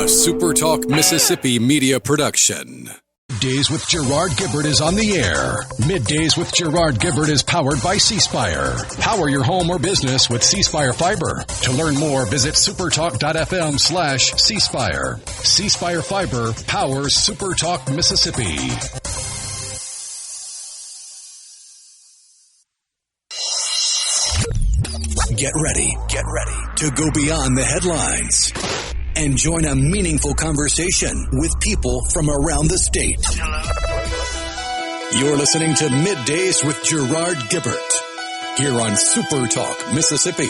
SuperTalk Mississippi media production. Middays with Gerard Gibert is on the air. Middays with Gerard Gibert is powered by C-Spire. Power your home or business with C-Spire Fiber. To learn more, visit supertalk.fm/C-Spire. C-Spire Fiber powers SuperTalk Mississippi. Get ready to go beyond the headlines and join a meaningful conversation with people from around the state. Hello. You're listening to Middays with Gerard Gibert here on SuperTalk Mississippi.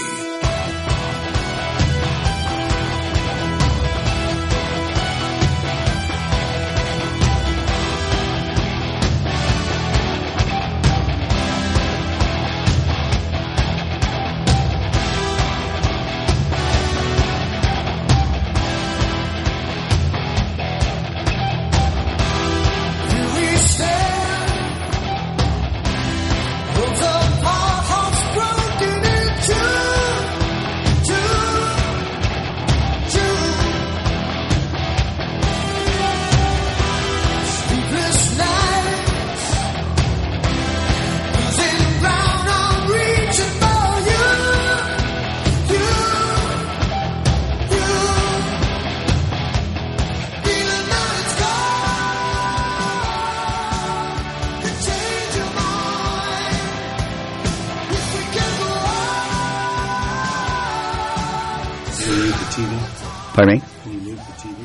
Pardon me? Can you mute the TV?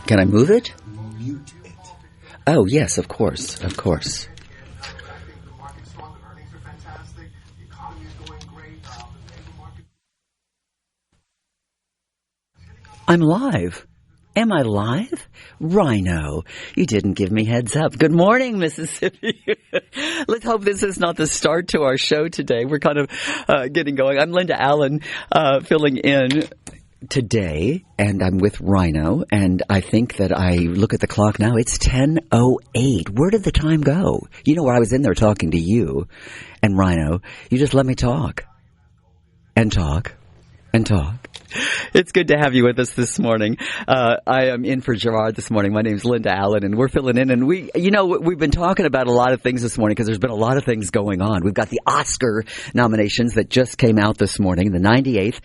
Can I move it? Mute it. Oh, yes, of course, of course. I'm live. Am I live? Rhino, you didn't give me heads up. Good morning, Mississippi. Let's hope this is not the start to our show today. We're kind of getting going. I'm Linda Allen, filling in today, and I'm with Rhino, and I think that I look at the clock now, it's 10:08. Where did the time go? You know, where I was in there talking to you and Rhino, you just let me talk and talk and talk. It's good to have you with us this morning. I am in for Gerard this morning. My name is Linda Allen, and we're filling in. And we've been talking about a lot of things this morning because there's been a lot of things going on. We've got the Oscar nominations that just came out this morning, the 98th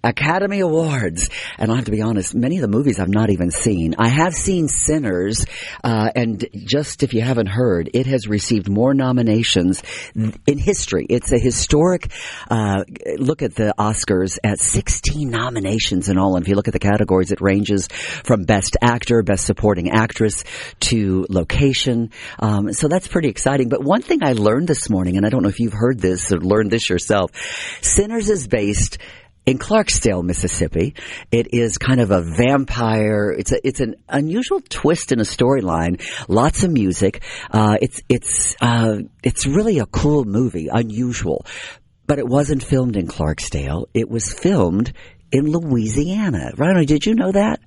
Academy Awards. And I have to be honest, many of the movies I've not even seen. I have seen Sinners, and just if you haven't heard, it has received more nominations in history. It's a historic look at the Oscars at 16 nominations in all. And if you look at the categories, it ranges from Best Actor, Best Supporting Actress to Location. So that's pretty exciting. But one thing I learned this morning, and I don't know if you've heard this or learned this yourself, Sinners is based in Clarksdale, Mississippi. It is kind of a vampire. It's an unusual twist in a storyline. Lots of music. It's really a cool movie. Unusual. But it wasn't filmed in Clarksdale. It was filmed in Louisiana. Rhino, did you know that?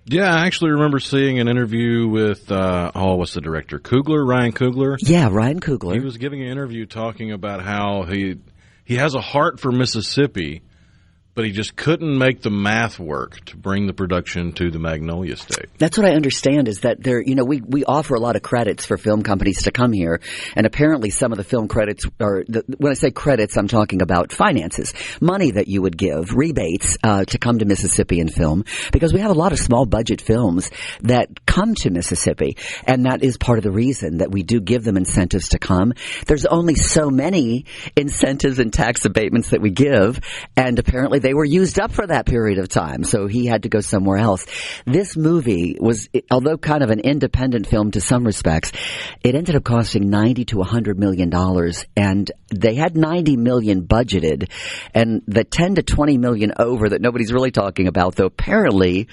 Yeah, I actually remember seeing an interview with, what's the director? Ryan Coogler? Yeah, Ryan Coogler. He was giving an interview talking about how he has a heart for Mississippi, but he just couldn't make the math work to bring the production to the Magnolia State. That's what I understand is that we offer a lot of credits for film companies to come here, and apparently some of the film credits when I say credits, I'm talking about finances, money that you would give, rebates to come to Mississippi and film, because we have a lot of small budget films that come to Mississippi, and that is part of the reason that we do give them incentives to come. There's only so many incentives and tax abatements that we give, and apparently they were used up for that period of time, so he had to go somewhere else. This movie was, although kind of an independent film to some respects, it ended up costing $90 to $100 million, and they had $90 million budgeted, and the $10 to $20 million over that nobody's really talking about, though apparently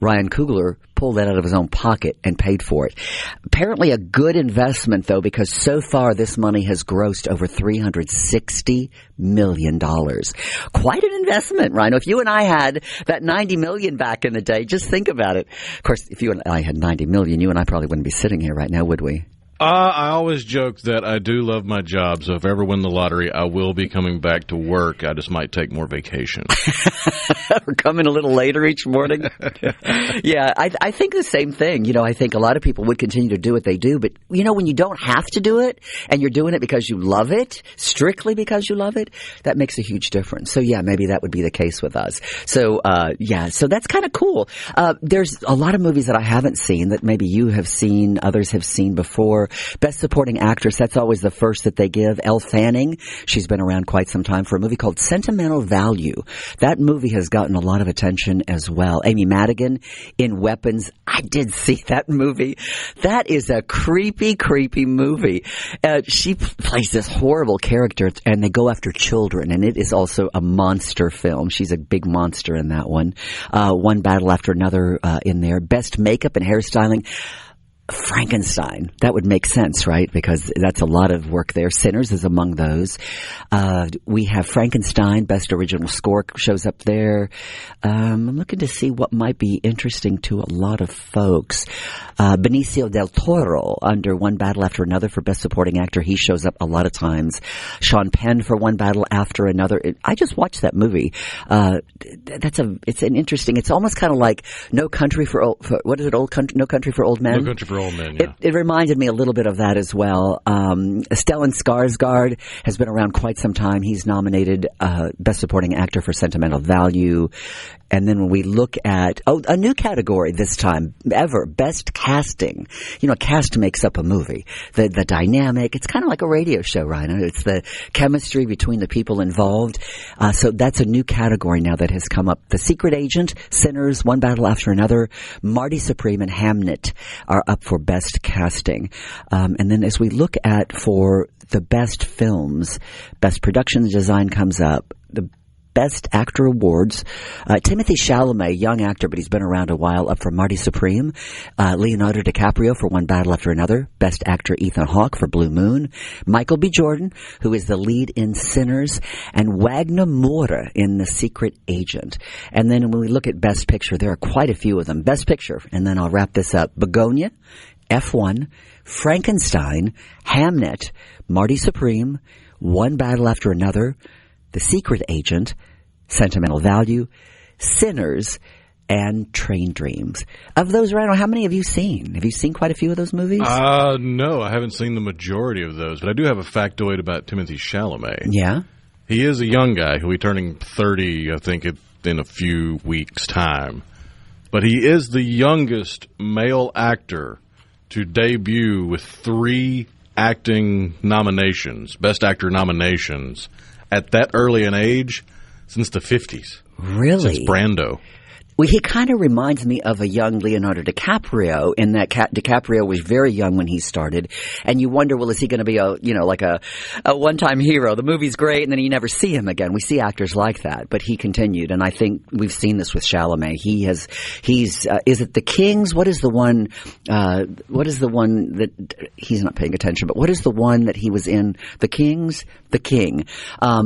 Ryan Coogler pulled that out of his own pocket and paid for it. Apparently a good investment, though, because so far this money has grossed over $360 million. Quite an investment, Rhino. If you and I had that $90 million back in the day, just think about it. Of course, if you and I had $90 million, you and I probably wouldn't be sitting here right now, would we? I always joke that I do love my job, so if I ever win the lottery, I will be coming back to work. I just might take more vacation. Or come in a little later each morning. Yeah, I think the same thing. I think a lot of people would continue to do what they do, but, when you don't have to do it and you're doing it because you love it, strictly because you love it, that makes a huge difference. So, yeah, maybe that would be the case with us. So, so that's kind of cool. There's a lot of movies that I haven't seen that maybe you have seen, others have seen before. Best Supporting Actress, that's always the first that they give. Elle Fanning, she's been around quite some time for a movie called Sentimental Value. That movie has gotten a lot of attention as well. Amy Madigan in Weapons. I did see that movie. That is a creepy, creepy movie. She plays this horrible character, and they go after children, and it is also a monster film. She's a big monster in that one. One Battle After Another in there. Best Makeup and Hairstyling. Frankenstein. That would make sense, right? Because that's a lot of work there. Sinners is among those. We have Frankenstein, Best Original Score shows up there. I'm looking to see what might be interesting to a lot of folks. Benicio del Toro under One Battle After Another for Best Supporting Actor. He shows up a lot of times. Sean Penn for One Battle After Another. I just watched that movie. It's almost kind of like No Country for Old, No Country for Old Men. No Country for Old Men, yeah. It reminded me a little bit of that as well. Stellan Skarsgård has been around quite some time. He's nominated Best Supporting Actor for Sentimental Value. And then when we look at, a new category this time ever, Best Casting. Cast makes up a movie. The dynamic, it's kind of like a radio show, right? It's the chemistry between the people involved. So that's a new category now that has come up. The Secret Agent, Sinners, One Battle After Another, Marty Supreme, and Hamnet are up for Best Casting. And then as we look at for the Best Films, Best Production Design comes up. The Best Actor Awards, Timothée Chalamet, young actor, but he's been around a while, up for Marty Supreme. Leonardo DiCaprio for One Battle After Another. Best Actor Ethan Hawke for Blue Moon. Michael B. Jordan, who is the lead in Sinners. And Wagner Moura in The Secret Agent. And then when we look at Best Picture, there are quite a few of them. Best Picture, and then I'll wrap this up. Begonia, F1, Frankenstein, Hamnet, Marty Supreme, One Battle After Another, The Secret Agent, Sentimental Value, Sinners, and Train Dreams. Of those, Rhino, how many have you seen? Have you seen quite a few of those movies? No, I haven't seen the majority of those, but I do have a factoid about Timothée Chalamet. Yeah? He is a young guy who'll be turning 30, I think, in a few weeks' time. But he is the youngest male actor to debut with 3 acting nominations, Best Actor nominations, at that early an age since the 50s. Really? Since Brando. Well, he kind of reminds me of a young Leonardo DiCaprio in that DiCaprio was very young when he started. And you wonder, well, is he going to be like a one-time hero? The movie's great, and then you never see him again. We see actors like that, but he continued. And I think we've seen this with Chalamet. Is it The Kings? What is the one that he's not paying attention, but what is the one that he was in? The Kings? The King,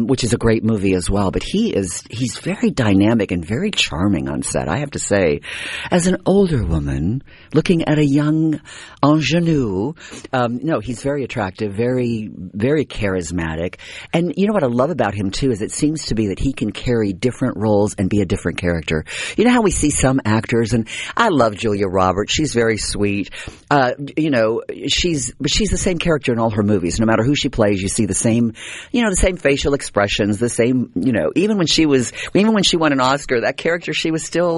which is a great movie as well. But he's very dynamic and very charming on set. I have to say, as an older woman looking at a young ingenue, he's very attractive, very, very charismatic. And you know what I love about him too is it seems to be that he can carry different roles and be a different character. You know how we see some actors, and I love Julia Roberts. She's very sweet. She's the same character in all her movies. No matter who she plays, you see the same facial expressions, the same, even when she won an Oscar, that character, she was still,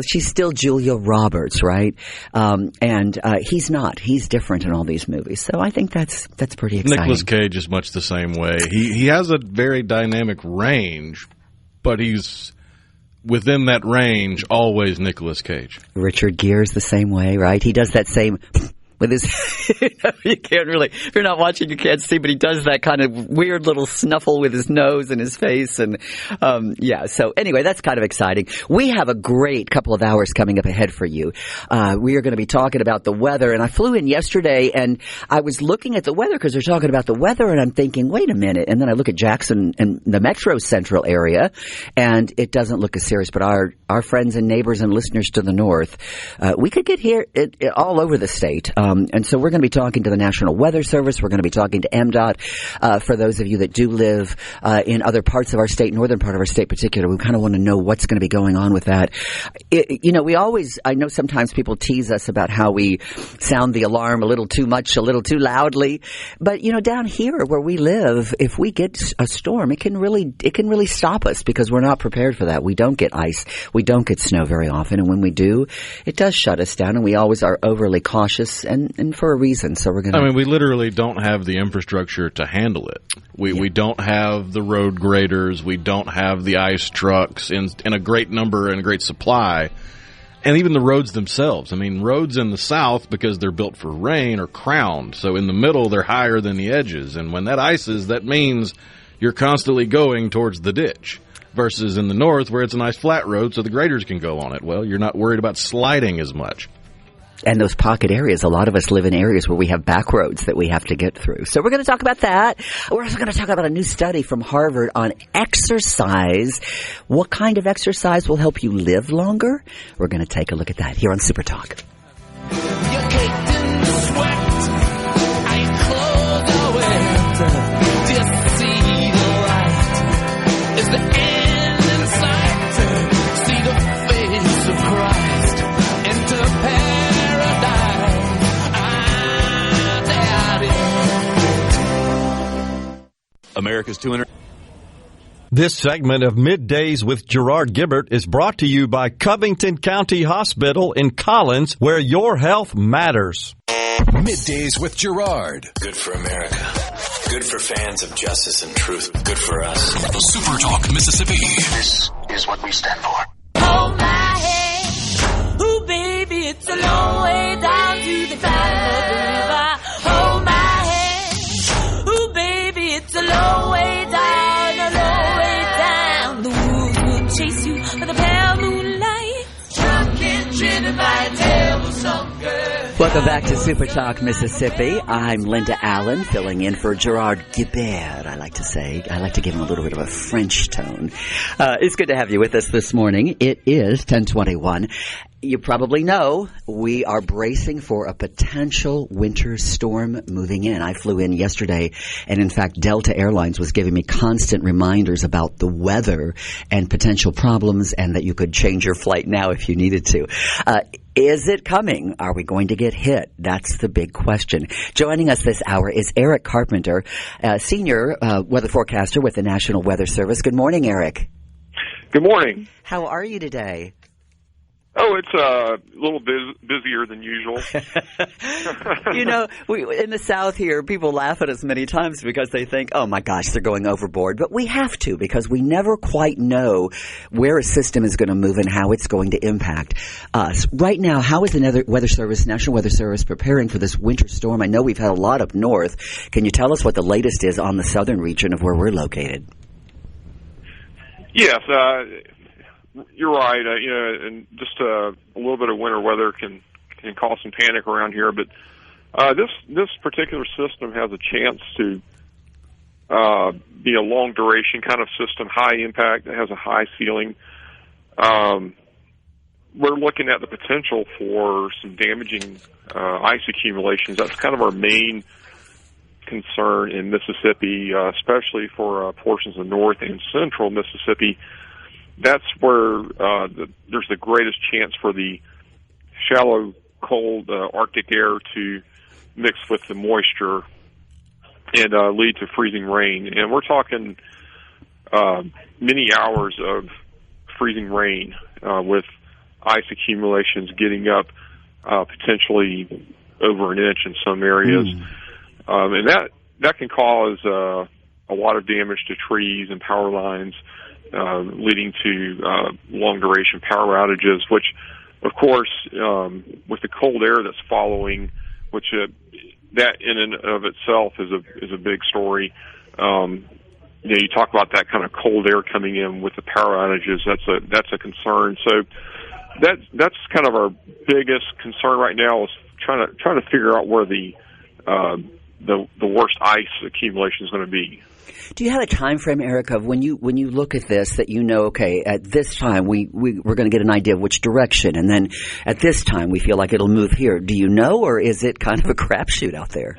she's still Julia Roberts, right? And he's not. He's different in all these movies. So I think that's pretty exciting. Nicolas Cage is much the same way. He has a very dynamic range, but he's within that range always Nicolas Cage. Richard Gere's the same way, right? He does that same with his, you can't really, if you're not watching, you can't see, but he does that kind of weird little snuffle with his nose and his face. And, so anyway, that's kind of exciting. We have a great couple of hours coming up ahead for you. We are going to be talking about the weather. And I flew in yesterday and I was looking at the weather because they're talking about the weather and I'm thinking, wait a minute. And then I look at Jackson and the metro central area and it doesn't look as serious, but our friends and neighbors and listeners to the north, we could get here all over the state. And so we're going to be talking to the National Weather Service. We're going to be talking to MDOT. For those of you that do live in other parts of our state, northern part of our state particular, we kind of want to know what's going to be going on with that. I know sometimes people tease us about how we sound the alarm a little too much, a little too loudly. But, down here where we live, if we get a storm, it can really stop us because we're not prepared for that. We don't get ice. We don't get snow very often. And when we do, it does shut us down. And we always are overly cautious and for a reason. So we're going to... we literally don't have the infrastructure to handle it. We don't have the road graders. We don't have the ice trucks in a great number and a great supply. And even the roads themselves. Roads in the south, because they're built for rain, are crowned. So in the middle, they're higher than the edges. And when that ices, that means you're constantly going towards the ditch. Versus in the north, where it's a nice flat road so the graders can go on it. Well, you're not worried about sliding as much. And those pocket areas, a lot of us live in areas where we have back roads that we have to get through. So we're going to talk about that. We're also going to talk about a new study from Harvard on exercise. What kind of exercise will help you live longer? We're going to take a look at that here on SuperTalk. America's 200. This segment of Middays with Gerard Gibert is brought to you by Covington County Hospital in Collins, where your health matters. Middays with Gerard. Good for America. Good for fans of justice and truth. Good for us. SuperTalk, Mississippi. This is what we stand for. Hold my hand. Ooh, baby, it's a long way down to the bottom of the river. Hold my hand. Ooh, baby, it's a long way down, a long way down. The wolves will chase you with a pale moonlight. Drunk and driven by a devil some girl. Welcome back to SuperTalk, Mississippi. I'm Linda Allen, filling in for Gerard Gibert, I like to give him a little bit of a French tone. It's good to have you with us this morning. It is 10:21. You probably know we are bracing for a potential winter storm moving in. I flew in yesterday, and in fact, Delta Airlines was giving me constant reminders about the weather and potential problems, and that you could change your flight now if you needed to. Is it coming? Are we going to get hit? That's the big question. Joining us this hour is Eric Carpenter, senior weather forecaster with the National Weather Service. Good morning, Eric. Good morning. How are you today? Oh, it's a little busier than usual. In the South here, people laugh at us many times because they think, oh my gosh, they're going overboard. But we have to, because we never quite know where a system is going to move and how it's going to impact us. Right now, how is the National Weather Service preparing for this winter storm? I know we've had a lot up north. Can you tell us what the latest is on the southern region of where we're located? Yes, you're right. And just a little bit of winter weather can cause some panic around here. But this particular system has a chance to be a long duration kind of system, high impact. It has a high ceiling. We're looking at the potential for some damaging ice accumulations. That's kind of our main concern in Mississippi, especially for portions of north and central Mississippi. That's where there's the greatest chance for the shallow, cold Arctic air to mix with the moisture and lead to freezing rain. And we're talking many hours of freezing rain with ice accumulations getting up potentially over an inch in some areas. And that can cause a lot of damage to trees and power lines, leading to long-duration power outages, which, of course, with the cold air that's following, which that in and of itself is a big story. You talk about that kind of cold air coming in with the power outages. That's a concern. So that's kind of our biggest concern right now, is trying to figure out where the the worst ice accumulation is going to be. Do you have a time frame, Eric, of when you look at this that you know, okay, at this time we're going to get an idea of which direction, and then at this time we feel like it'll move here? Do you know, or is it kind of a crapshoot out there?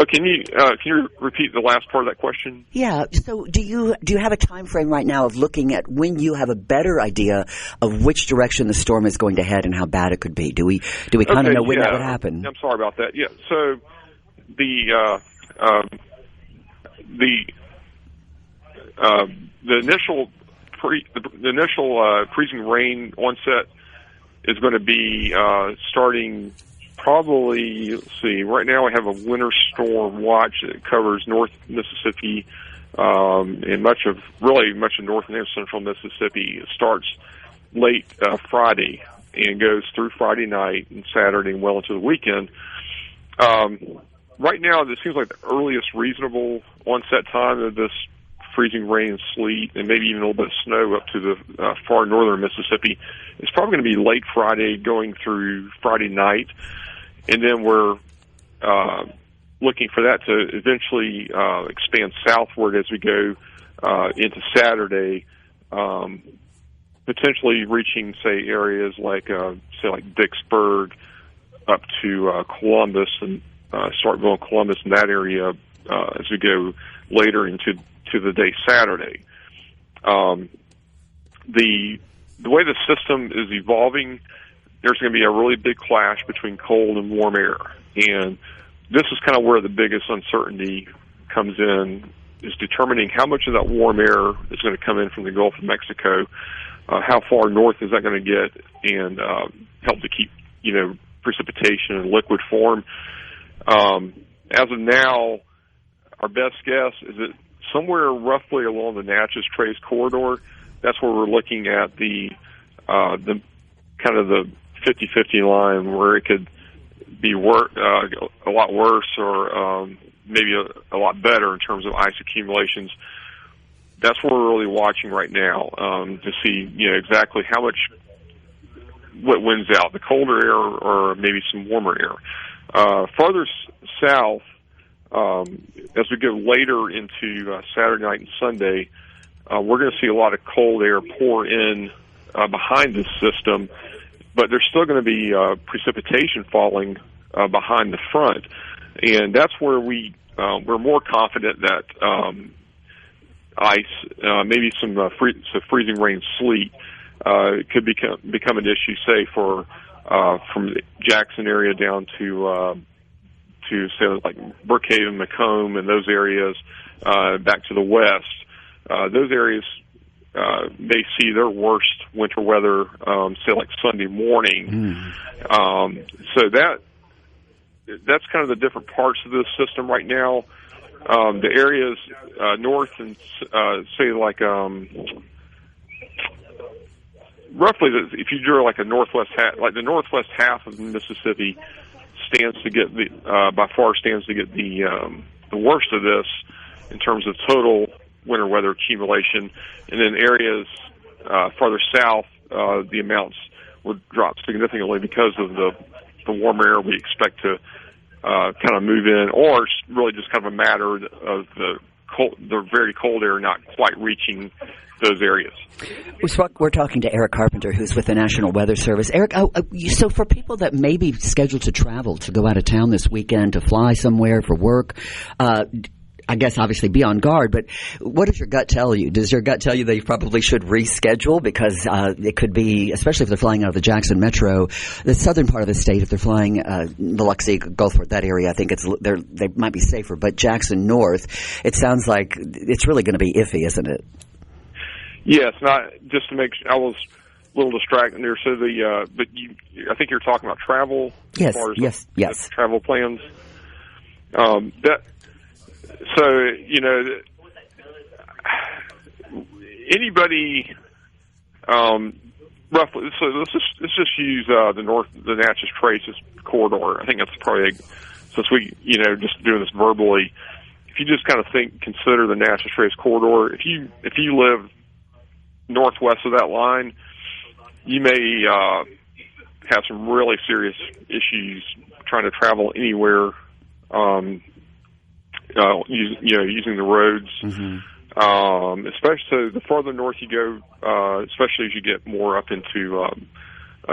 Can you repeat the last part of that question? Yeah. So do you have a time frame right now of looking at when you have a better idea of which direction the storm is going to head and how bad it could be? Do we kind of know when that would happen? I'm sorry about that. Yeah. So the initial freezing rain onset is going to be starting probably, let's see, right now we have a winter storm watch that covers North Mississippi and much of North and Central Mississippi. It starts late Friday and goes through Friday night and Saturday and well into the weekend. Right now, it seems like the earliest reasonable onset time of this freezing rain and sleet, and maybe even a little bit of snow up to the far northern Mississippi, is probably going to be late Friday going through Friday night. And then we're looking for that to eventually expand southward as we go into Saturday, potentially reaching, say, areas like Vicksburg up to Columbus and Starkville and Columbus in that area as we go later into the day Saturday. The way the system is evolving, there's going to be a really big clash between cold and warm air. And this is kind of where the biggest uncertainty comes in, is determining how much of that warm air is going to come in from the Gulf of Mexico, how far north is that going to get, and help to keep, precipitation in liquid form. As of now, our best guess is that somewhere roughly along the Natchez Trace corridor, that's where we're looking at the kind of the 50-50 line where it could be a lot worse or maybe a lot better in terms of ice accumulations. That's what we're really watching right now to see exactly how much what wins out, the colder air or maybe some warmer air. Farther south, as we go later into Saturday night and Sunday, we're going to see a lot of cold air pour in behind this system, but there's still going to be precipitation falling behind the front, and that's where we're more confident that ice, maybe some freezing rain, sleet, could become an issue, say from the Jackson area down to say like Brookhaven, Macomb, and those areas back to the west. Those areas may see their worst winter weather, say like Sunday morning. So that's kind of the different parts of this system right now. The areas north and say like roughly, if you drew like a northwest half, like the northwest half of Mississippi stands to get the worst of this in terms of total winter weather accumulation, and then areas farther south, the amounts would drop significantly because of the warmer air we expect to kind of move in, or it's really just kind of a matter of the very cold air not quite reaching those areas. We're talking to Eric Carpenter, who's with the National Weather Service. Eric, so for people that may be scheduled to travel, to go out of town this weekend, to fly somewhere for work, I guess obviously be on guard, but what does your gut tell you? Does your gut tell you they probably should reschedule? Because it could be, especially if they're flying out of the Jackson Metro, the southern part of the state, if they're flying Biloxi, Gulfport, that area, I think they might be safer. But Jackson North, it sounds like it's really going to be iffy, isn't it? Yes, not just to make sure, I was a little distracted there. So but I think you're talking about travel. Yes, as far as yes. Travel plans. Anybody, roughly. So let's just use the Natchez Trace corridor. I think that's probably since we just doing this verbally. If you just kind of consider the Natchez Trace corridor. If you live northwest of that line, you may have some really serious issues trying to travel anywhere using the roads. Especially so the farther north you go, especially as you get more up into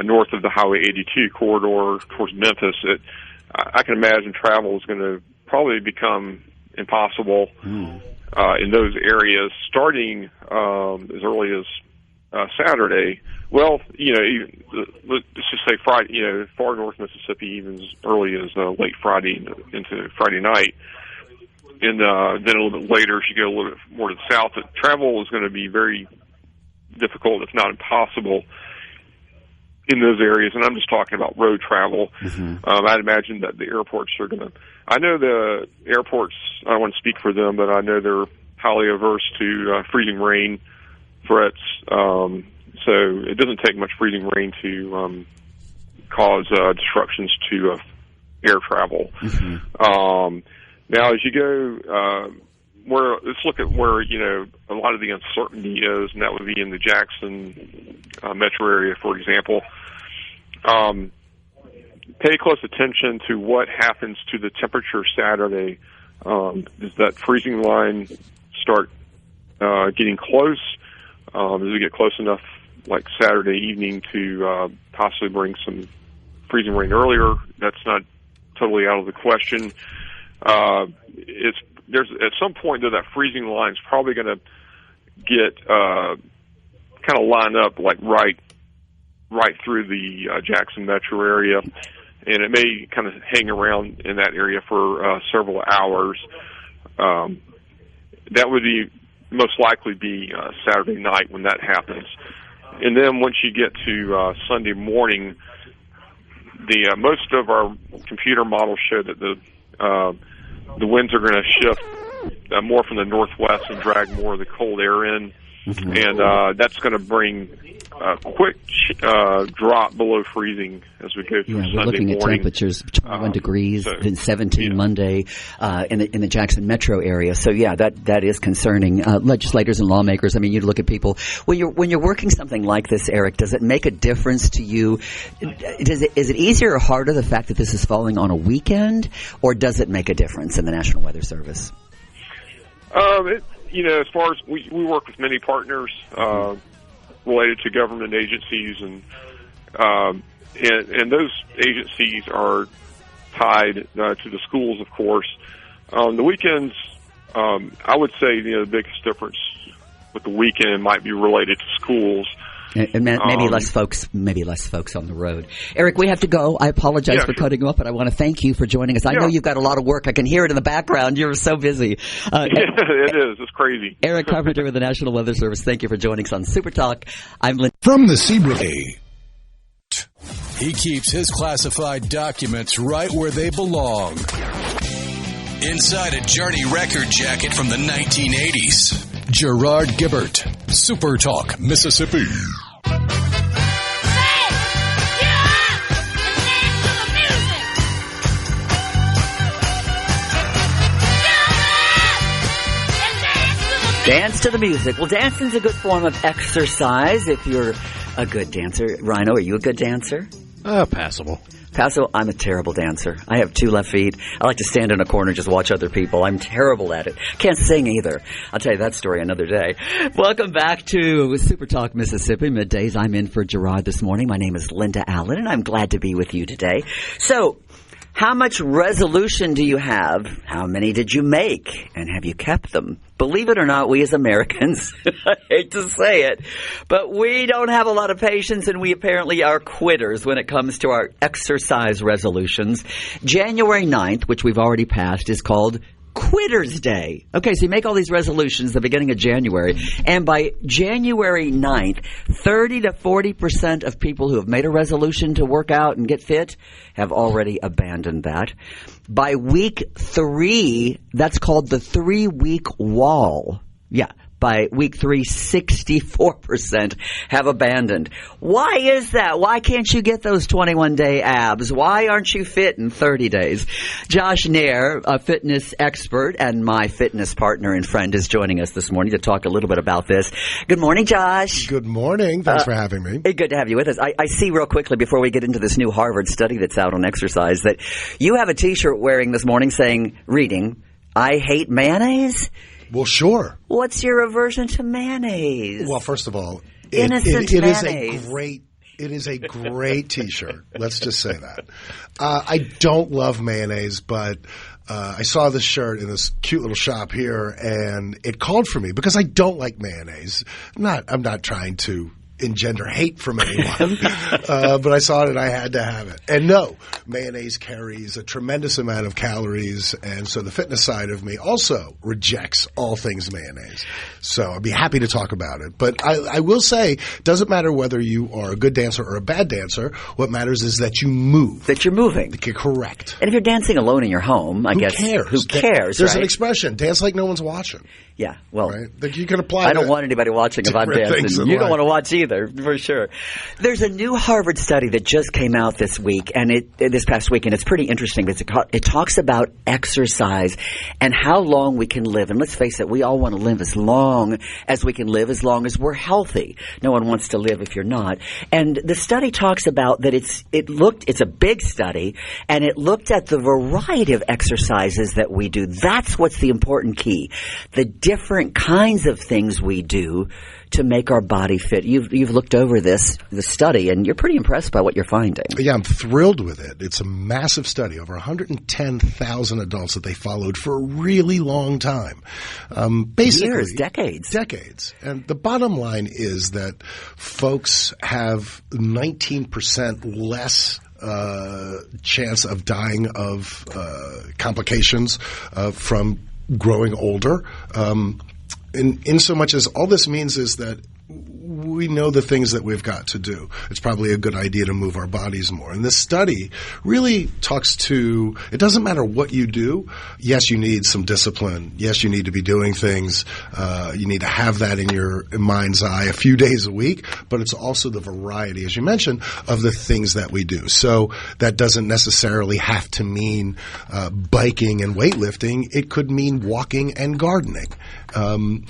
north of the Highway 82 corridor towards Memphis, I can imagine travel is going to probably become impossible in those areas starting as early as Saturday. Well, let's just say Friday, far north Mississippi, even as early as late Friday into Friday night. And then a little bit later, as you go a little bit more to the south, travel is going to be very difficult, if not impossible, in those areas. And I'm just talking about road travel. I'd imagine that the airports are going to... I know the airports, I don't want to speak for them, but I know they're highly averse to freezing rain threats. So it doesn't take much freezing rain to cause disruptions to air travel. Now, as you go, let's look at where, a lot of the uncertainty is, and that would be in the Jackson metro area, for example. Pay close attention to what happens to the temperature Saturday. Does that freezing line start getting close? Does it get close enough, like Saturday evening, to possibly bring some freezing rain earlier? That's not totally out of the question. There's at some point though that freezing line is probably going to get kind of line up like right through the Jackson metro area, and it may kind of hang around in that area for several hours. That would most likely be Saturday night when that happens, and then once you get to Sunday morning, most of our computer models show that the winds are going to shift more from the northwest and drag more of the cold air in, and that's going to bring a quick drop below freezing as we go through Sunday morning. We're looking at temperatures 21 degrees, then 17 Monday in the Jackson metro area. So that is concerning. Legislators and lawmakers. I mean, you look at people when you're working something like this, Eric. Does it make a difference to you? Is it easier or harder the fact that this is falling on a weekend, or does it make a difference in the National Weather Service? As far as we work with many partners related to government agencies, and those agencies are tied to the schools, of course. The weekends, I would say, the biggest difference with the weekend might be related to schools. And maybe less folks on the road. Eric, we have to go. I apologize for cutting you up, but I want to thank you for joining us. I know you've got a lot of work. I can hear it in the background. You're so busy. It is. It's crazy. Eric Carpenter with the National Weather Service. Thank you for joining us on SuperTalk. I'm Lynn. From the Seabrook. He keeps his classified documents right where they belong. Inside a Journey record jacket from the 1980s. Gerard Gibert, SuperTalk, Mississippi. Dance to the music. Well, dancing's a good form of exercise if you're a good dancer. Rhino, are you a good dancer? Passable. Passable? I'm a terrible dancer. I have 2 left feet. I like to stand in a corner and just watch other people. I'm terrible at it. Can't sing either. I'll tell you that story another day. Welcome back to Super Talk Mississippi Middays. I'm in for Gerard this morning. My name is Linda Allen, and I'm glad to be with you today. So, how much resolution do you have? How many did you make? And have you kept them? Believe it or not, we as Americans, I hate to say it, but we don't have a lot of patience, and we apparently are quitters when it comes to our exercise resolutions. January 9th, which we've already passed, is called Quitter's Day. Okay, so you make all these resolutions the beginning of January, and by January 9th, 30 to 40% of people who have made a resolution to work out and get fit have already abandoned that. By week 3, that's called the 3-week wall. Yeah. By week 3, 64% have abandoned. Why is that? Why can't you get those 21-day abs? Why aren't you fit in 30 days? Josh Nair, a fitness expert and my fitness partner and friend, is joining us this morning to talk a little bit about this. Good morning, Josh. Good morning. Thanks for having me. Good to have you with us. I see real quickly before we get into this new Harvard study that's out on exercise that you have a T-shirt wearing this morning saying, reading, "I hate mayonnaise." Well, sure. What's your aversion to mayonnaise? Well, first of all, Innocent it mayonnaise. is a great T-shirt. Let's just say that. I don't love mayonnaise, but I saw this shirt in this cute little shop here, and it called for me because I don't like mayonnaise. I'm not trying to engender hate from anyone, but I saw it and I had to have it. And no, mayonnaise carries a tremendous amount of calories, and so the fitness side of me also rejects all things mayonnaise. So I'd be happy to talk about it. But I will say, doesn't matter whether you are a good dancer or a bad dancer, what matters is that you move. That you're moving. Correct. And if you're dancing alone in your home, I guess. Cares? Who cares? There's right? an expression, dance like no one's watching. Yeah, well, right? Like you can apply I don't want anybody watching if I'm dancing. You don't want to watch either, for sure. There's a new Harvard study that just came out this week, and this past week, and it's pretty interesting. It talks about exercise and how long we can live. And let's face it, we all want to live as long as we can live, as long as we're healthy. No one wants to live if you're not. And the study talks about that it's a big study, and it looked at the variety of exercises that we do. That's what's the important key. The different kinds of things we do to make our body fit. You've looked over the study, and you're pretty impressed by what you're finding. Yeah, I'm thrilled with it. It's a massive study, over 110,000 adults that they followed for a really long time. Basically, years, decades. Decades. And the bottom line is that folks have 19% less chance of dying of complications from growing older, in so much as all this means is that we know the things that we've got to do. It's probably a good idea to move our bodies more. And this study really talks to, it doesn't matter what you do. Yes, you need some discipline. Yes, you need to be doing things. You need to have that in your mind's eye a few days a week, but it's also the variety, as you mentioned, of the things that we do. So that doesn't necessarily have to mean biking and weightlifting. It could mean walking and gardening.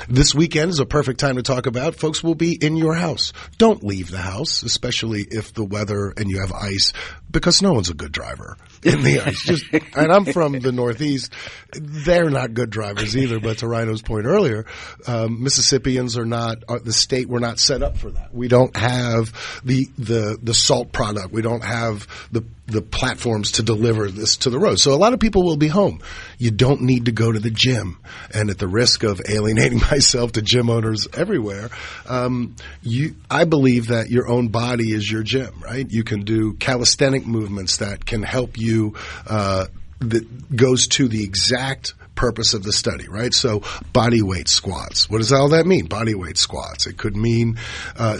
This weekend is a perfect time to talk about. Folks will be in your house. Don't leave the house, especially if the weather and you have ice, because no one's a good driver in the ice. And I'm from the Northeast. They're not good drivers either, but to Rhino's point earlier, Mississippians are not, the state, we're not set up for that. We don't have the salt product. We don't have the platforms to deliver this to the road. So a lot of people will be home. You don't need to go to the gym. And at the risk of alienating myself to gym owners everywhere, I believe that your own body is your gym, right? You can do calisthenic movements that can help you, that goes to the exact purpose of the study, right? So body weight squats. What does all that mean? Body weight squats. It could mean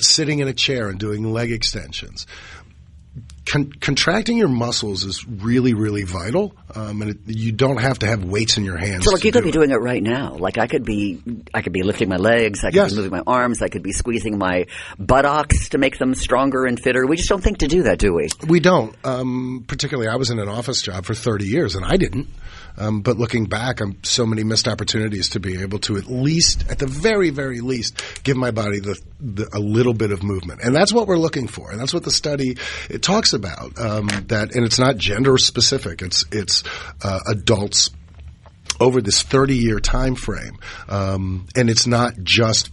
sitting in a chair and doing leg extensions. Contracting your muscles is really, really vital, and you don't have to have weights in your hands. So, like, you could be doing it right now. Like, I could be lifting my legs, I could be moving my arms, I could be squeezing my buttocks to make them stronger and fitter. We just don't think to do that, do we? We don't. Particularly, I was in an office job for 30 years, and I didn't. But looking back, so many missed opportunities to be able to at least, at the very, very least, give my body a little bit of movement. And that's what we're looking for. And that's what the study, it talks about, that, and it's not gender specific. It's adults over this 30-year time frame. And it's not just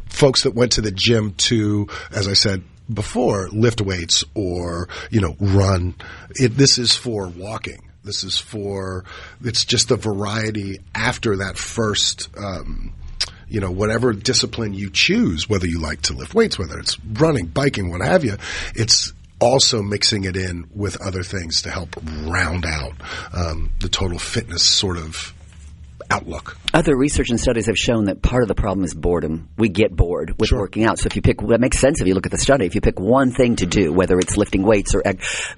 folks that went to the gym to, as I said before, lift weights or, run. This is for walking. This is it's just a variety after that first, whatever discipline you choose, whether you like to lift weights, whether it's running, biking, what have you, it's also mixing it in with other things to help round out the total fitness sort of outlook. Other research and studies have shown that part of the problem is boredom. We get bored with working out. So if you pick, that makes sense if you look at the study. If you pick one thing to do, whether it's lifting weights or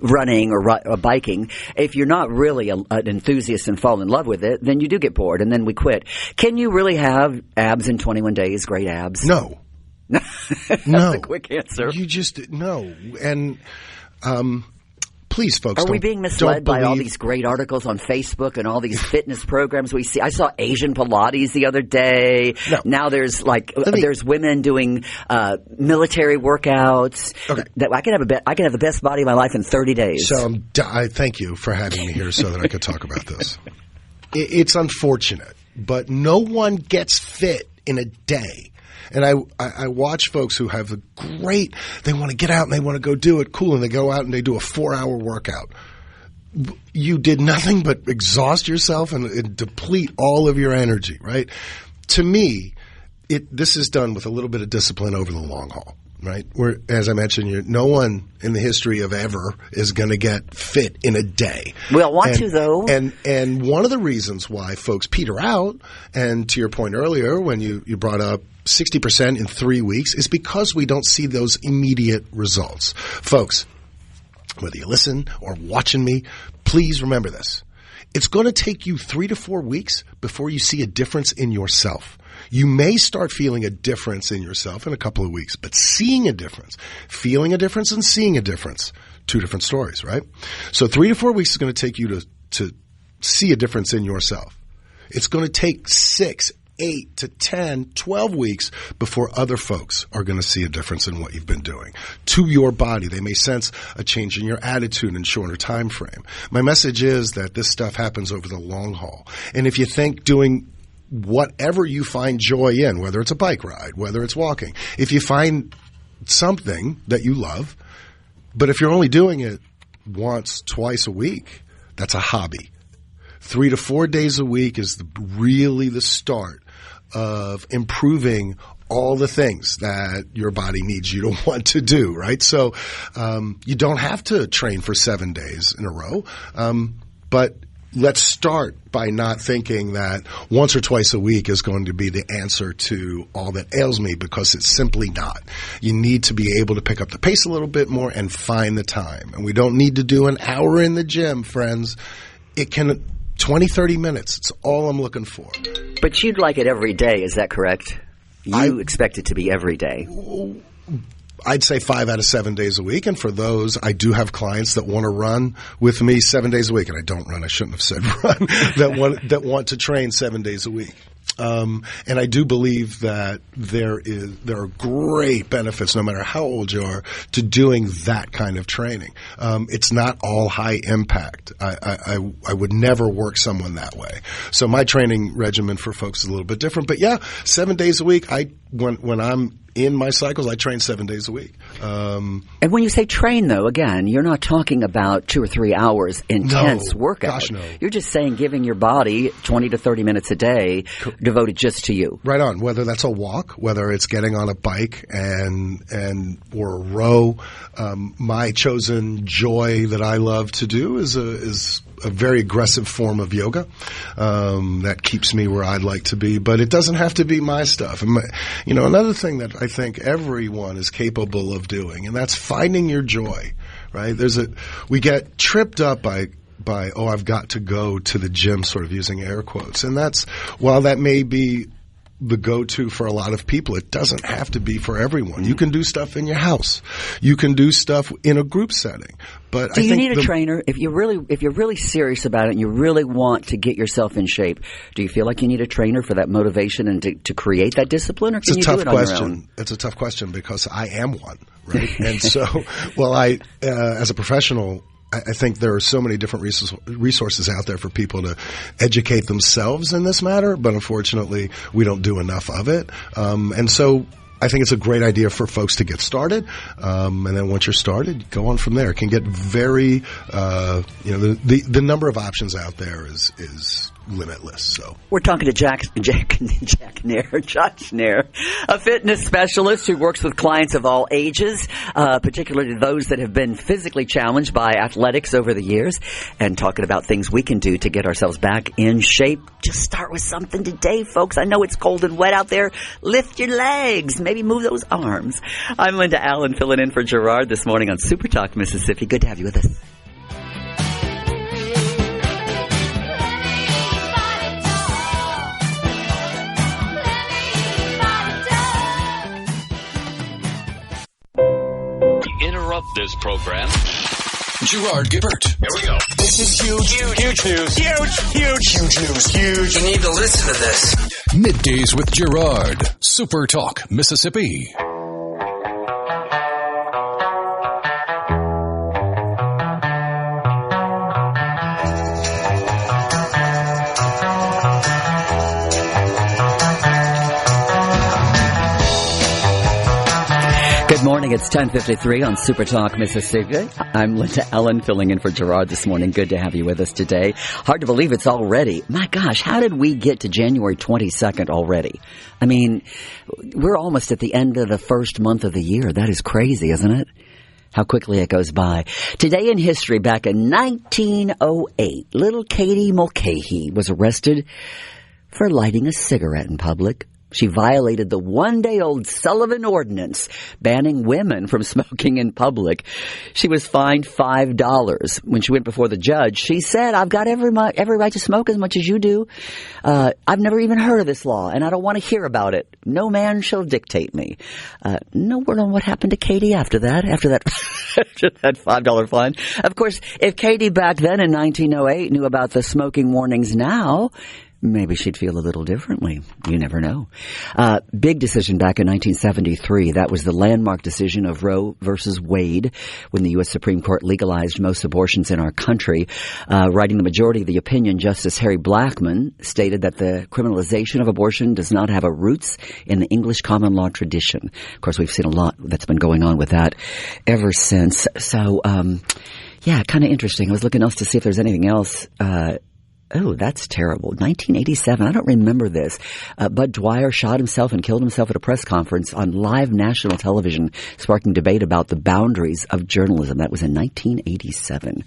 running or biking, if you're not really an enthusiast and fall in love with it, then you do get bored and then we quit. Can you really have abs in 21 days, great abs? No. That's No. a quick answer. You just, no. And, please, folks, Are we being misled by all these great articles on Facebook and all these fitness programs we see? I saw Asian Pilates the other day. No. Now there's there's women doing military workouts. Okay. That I can have the best body of my life in 30 days. So I thank you for having me here so that I could talk about this. It's unfortunate, but no one gets fit in a day. And I watch folks who have they want to get out and they want to go do it, cool, and they go out and they do a 4-hour workout. You did nothing but exhaust yourself and deplete all of your energy, right? To me, this is done with a little bit of discipline over the long haul, right? Where, as I mentioned, no one in the history of ever is going to get fit in a day. We all want to, though. And one of the reasons why folks peter out, and to your point earlier when you brought up 60% in 3 weeks, is because we don't see those immediate results. Folks, whether you listen or watching me, please remember this. It's going to take you 3 to 4 weeks before you see a difference in yourself. You may start feeling a difference in yourself in a couple of weeks, but seeing a difference, feeling a difference and seeing a difference, 2 different stories, right? So 3 to 4 weeks is going to take you to see a difference in yourself. It's going to take 6, 8 to 10, 12 weeks before other folks are going to see a difference in what you've been doing. To your body, they may sense a change in your attitude in shorter time frame. My message is that this stuff happens over the long haul. And if you think doing whatever you find joy in, whether it's a bike ride, whether it's walking, if you find something that you love, but if you're only doing it once, twice a week, that's a hobby. 3 to 4 days a week is really the start of improving all the things that your body needs you to want to do, right? So you don't have to train for 7 days in a row, but let's start by not thinking that once or twice a week is going to be the answer to all that ails me, because it's simply not. You need to be able to pick up the pace a little bit more and find the time. And we don't need to do an hour in the gym, friends. It can 20, 30 minutes. It's all I'm looking for. But you'd like it every day, is that correct? You expect it to be every day. I'd say 5 out of 7 days a week. And for those, I do have clients that want to run with me 7 days a week. And I don't run. I shouldn't have said run. that want to train 7 days a week. And I do believe that there are great benefits, no matter how old you are, to doing that kind of training. It's not all high impact. I would never work someone that way. So my training regimen for folks is a little bit different. But yeah, 7 days a week. When I'm in my cycles, I train 7 days a week. And when you say train, though, again, you're not talking about 2 or 3 hours intense workout. Gosh, no. You're just saying giving your body 20 to 30 minutes a day devoted just to you. Right on. Whether that's a walk, whether it's getting on a bike or a row. My chosen joy that I love to do is a very aggressive form of yoga that keeps me where I'd like to be, but it doesn't have to be my stuff. And another thing that I think everyone is capable of doing, and that's finding your joy, right? We get tripped up by I've got to go to the gym, sort of using air quotes. And while that may be the go-to for a lot of people, it doesn't have to be for everyone. You can do stuff in your house. You can do stuff in a group setting. But do you need a trainer? If you're really serious about it and you really want to get yourself in shape, do you feel like you need a trainer for that motivation and to create that discipline, or can you do it on your own? It's a tough question because I am one, right? And so, as a professional, I think there are so many different resources out there for people to educate themselves in this matter, but unfortunately, we don't do enough of it. And so I think it's a great idea for folks to get started. And then once you're started, go on from there. It can get very, the number of options out there is limitless. So we're talking to Josh Nair, a fitness specialist who works with clients of all ages, particularly those that have been physically challenged by athletics over the years, and talking about things we can do to get ourselves back in shape. Just start with something today, folks. I know it's cold and wet out there. Lift your legs. Maybe move those arms. I'm Linda Allen, filling in for Gerard this morning on SuperTalk Mississippi. Good to have you with us. Interrupt this program. Gerard Gibert. Here we go. This is huge. Huge news. Huge news. Huge. You need to listen to this. Middays with Gerard. SuperTalk, Mississippi. Good morning. It's 10:53 on SuperTalk Mississippi. I'm Linda Allen, filling in for Gerard this morning. Good to have you with us today. Hard to believe it's already. My gosh, how did we get to January 22nd already? I mean, we're almost at the end of the first month of the year. That is crazy, isn't it? How quickly it goes by. Today in history, back in 1908, little Katie Mulcahy was arrested for lighting a cigarette in public. She violated the one-day-old Sullivan Ordinance banning women from smoking in public. She was fined $5. When she went before the judge, she said, I've got every right to smoke as much as you do. I've never even heard of this law, and I don't want to hear about it. No man shall dictate me. No word on what happened to Katie after that after that $5 fine. Of course, if Katie back then in 1908 knew about the smoking warnings now, maybe she'd feel a little differently. You never know. Big decision back in 1973. That was the landmark decision of Roe versus Wade when the U.S. Supreme Court legalized most abortions in our country. Writing the majority of the opinion, Justice Harry Blackmun stated that the criminalization of abortion does not have a roots in the English common law tradition. Of course, we've seen a lot that's been going on with that ever since. So, yeah, kind of interesting. I was looking else to see if there's anything else. Oh, that's terrible. 1987. I don't remember this. Bud Dwyer shot himself and killed himself at a press conference on live national television, sparking debate about the boundaries of journalism. That was in 1987.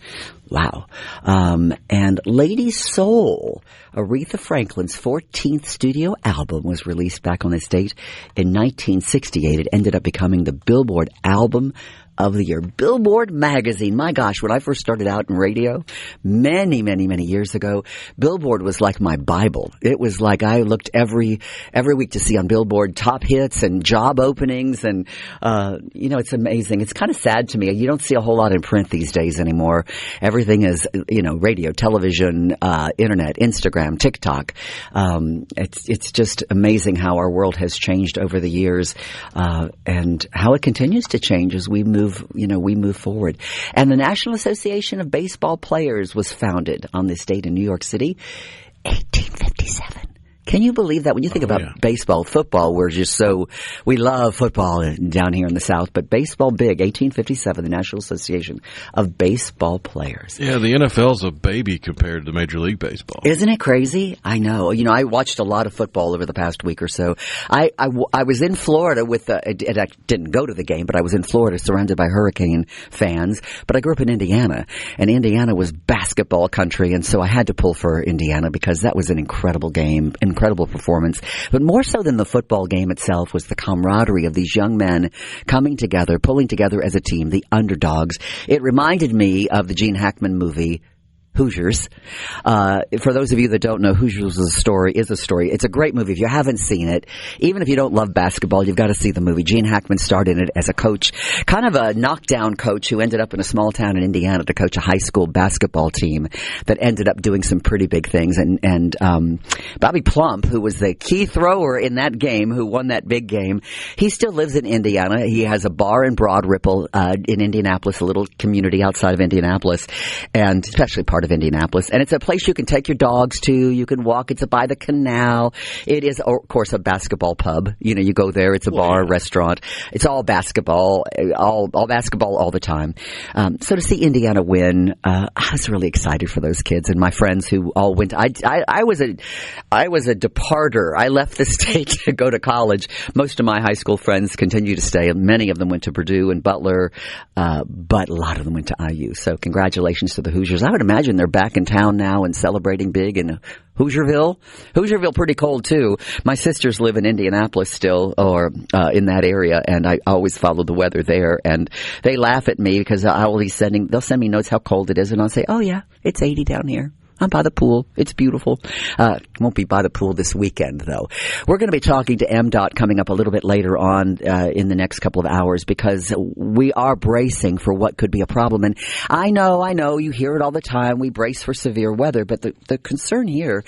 Wow. And Lady Soul, Aretha Franklin's 14th studio album, was released back on this date in 1968. It ended up becoming the Billboard Album of the Year. Billboard magazine. My gosh, when I first started out in radio, many years ago, Billboard was like my Bible. It was like I looked every week to see on Billboard top hits and job openings, and it's amazing. It's kind of sad to me. You don't see a whole lot in print these days anymore. Everything is, radio, television, internet, Instagram, TikTok. It's just amazing how our world has changed over the years, and how it continues to change as we move forward. And the National Association of Baseball Players was founded on this date in New York City, 1857. Can you believe that? When you think about baseball, football, we love football down here in the South, but baseball big, 1857, the National Association of Baseball Players. Yeah, the NFL's a baby compared to Major League Baseball. Isn't it crazy? I know. I watched a lot of football over the past week or so. I was in Florida I didn't go to the game, but I was in Florida surrounded by Hurricane fans, but I grew up in Indiana, and Indiana was basketball country, and so I had to pull for Indiana because that was an incredible game, incredible performance. But more so than the football game itself was the camaraderie of these young men coming together, pulling together as a team, the underdogs. It reminded me of the Gene Hackman movie, Hoosiers. For those of you that don't know, Hoosiers is a story. It's a great movie. If you haven't seen it, even if you don't love basketball, you've got to see the movie. Gene Hackman starred in it as a coach, kind of a knockdown coach who ended up in a small town in Indiana to coach a high school basketball team that ended up doing some pretty big things. And Bobby Plump, who was the key thrower in that game, who won that big game, he still lives in Indiana. He has a bar in Broad Ripple in Indianapolis, a little community outside of Indianapolis, and especially part of Indianapolis. And it's a place you can take your dogs to. You can walk. It's by the canal. It is, of course, a basketball pub. You know, you go there. It's a bar, restaurant. It's all basketball, all basketball all the time. So to see Indiana win, I was really excited for those kids and my friends who all went. I was a departer. I left the state to go to college. Most of my high school friends continue to stay. Many of them went to Purdue and Butler, but a lot of them went to IU. So congratulations to the Hoosiers. I would imagine they're back in town now and celebrating big in Hoosierville. Hoosierville pretty cold too. My sisters live in Indianapolis still, or in that area, and I always follow the weather there. And they laugh at me because they'll send me notes how cold it is, and I'll say, "Oh yeah, it's 80 down here. I'm by the pool. It's beautiful." Won't be by the pool this weekend, though. We're going to be talking to MDOT coming up a little bit later on in the next couple of hours because we are bracing for what could be a problem. And I know, you hear it all the time. We brace for severe weather. But the concern here,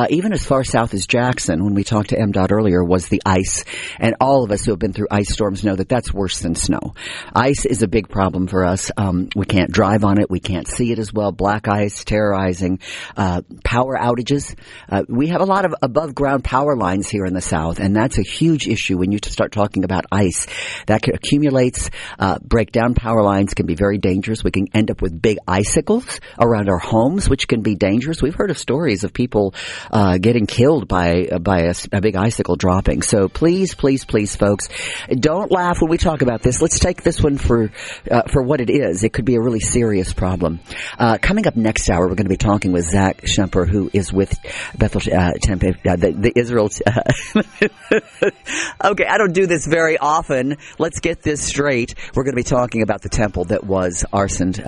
even as far south as Jackson, when we talked to MDOT earlier, was the ice. And all of us who have been through ice storms know that that's worse than snow. Ice is a big problem for us. We can't drive on it. We can't see it as well. Black ice, terrorizing. Power outages. We have a lot of above ground power lines here in the South, and that's a huge issue when you start talking about ice. That accumulates, break down power lines, can be very dangerous. We can end up with big icicles around our homes, which can be dangerous. We've heard of stories of people getting killed by a big icicle dropping. So please, folks, don't laugh when we talk about this. Let's take this one for what it is. It could be a really serious problem. Coming up next hour, we're going to be talking with Zach Shemper, who is with Beth the Israel. Okay, I don't do this very often. Let's get this straight. We're going to be talking about the temple that was arsoned.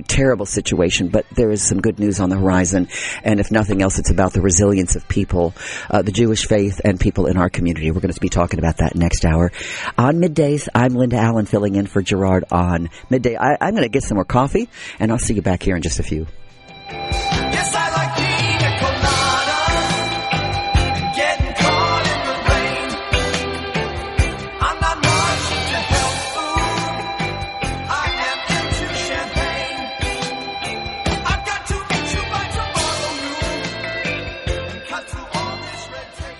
Terrible situation, but there is some good news on the horizon. And if nothing else, it's about the resilience of people, the Jewish faith, and people in our community. We're going to be talking about that next hour. On Middays, I'm Linda Allen filling in for Gerard on Midday. I'm going to get some more coffee, and I'll see you back here in just a few. Yes, I like pina coladas and getting caught in the rain. I'm not much into health food. I am into champagne. I've got to meet you by tomorrow noon and cut through all this red tape.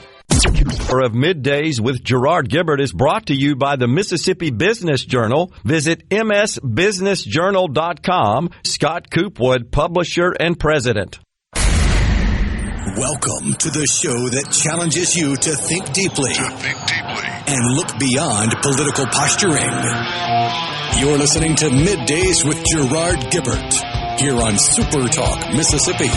Of Middays with Gerard Gibert is brought to you by the Mississippi Business Journal. Visit msbusinessjournal.com. Scott Coopwood, publisher and president. Welcome to the show that challenges you to think deeply and look beyond political posturing. You're listening to Middays with Gerard Gibert here on SuperTalk, Mississippi.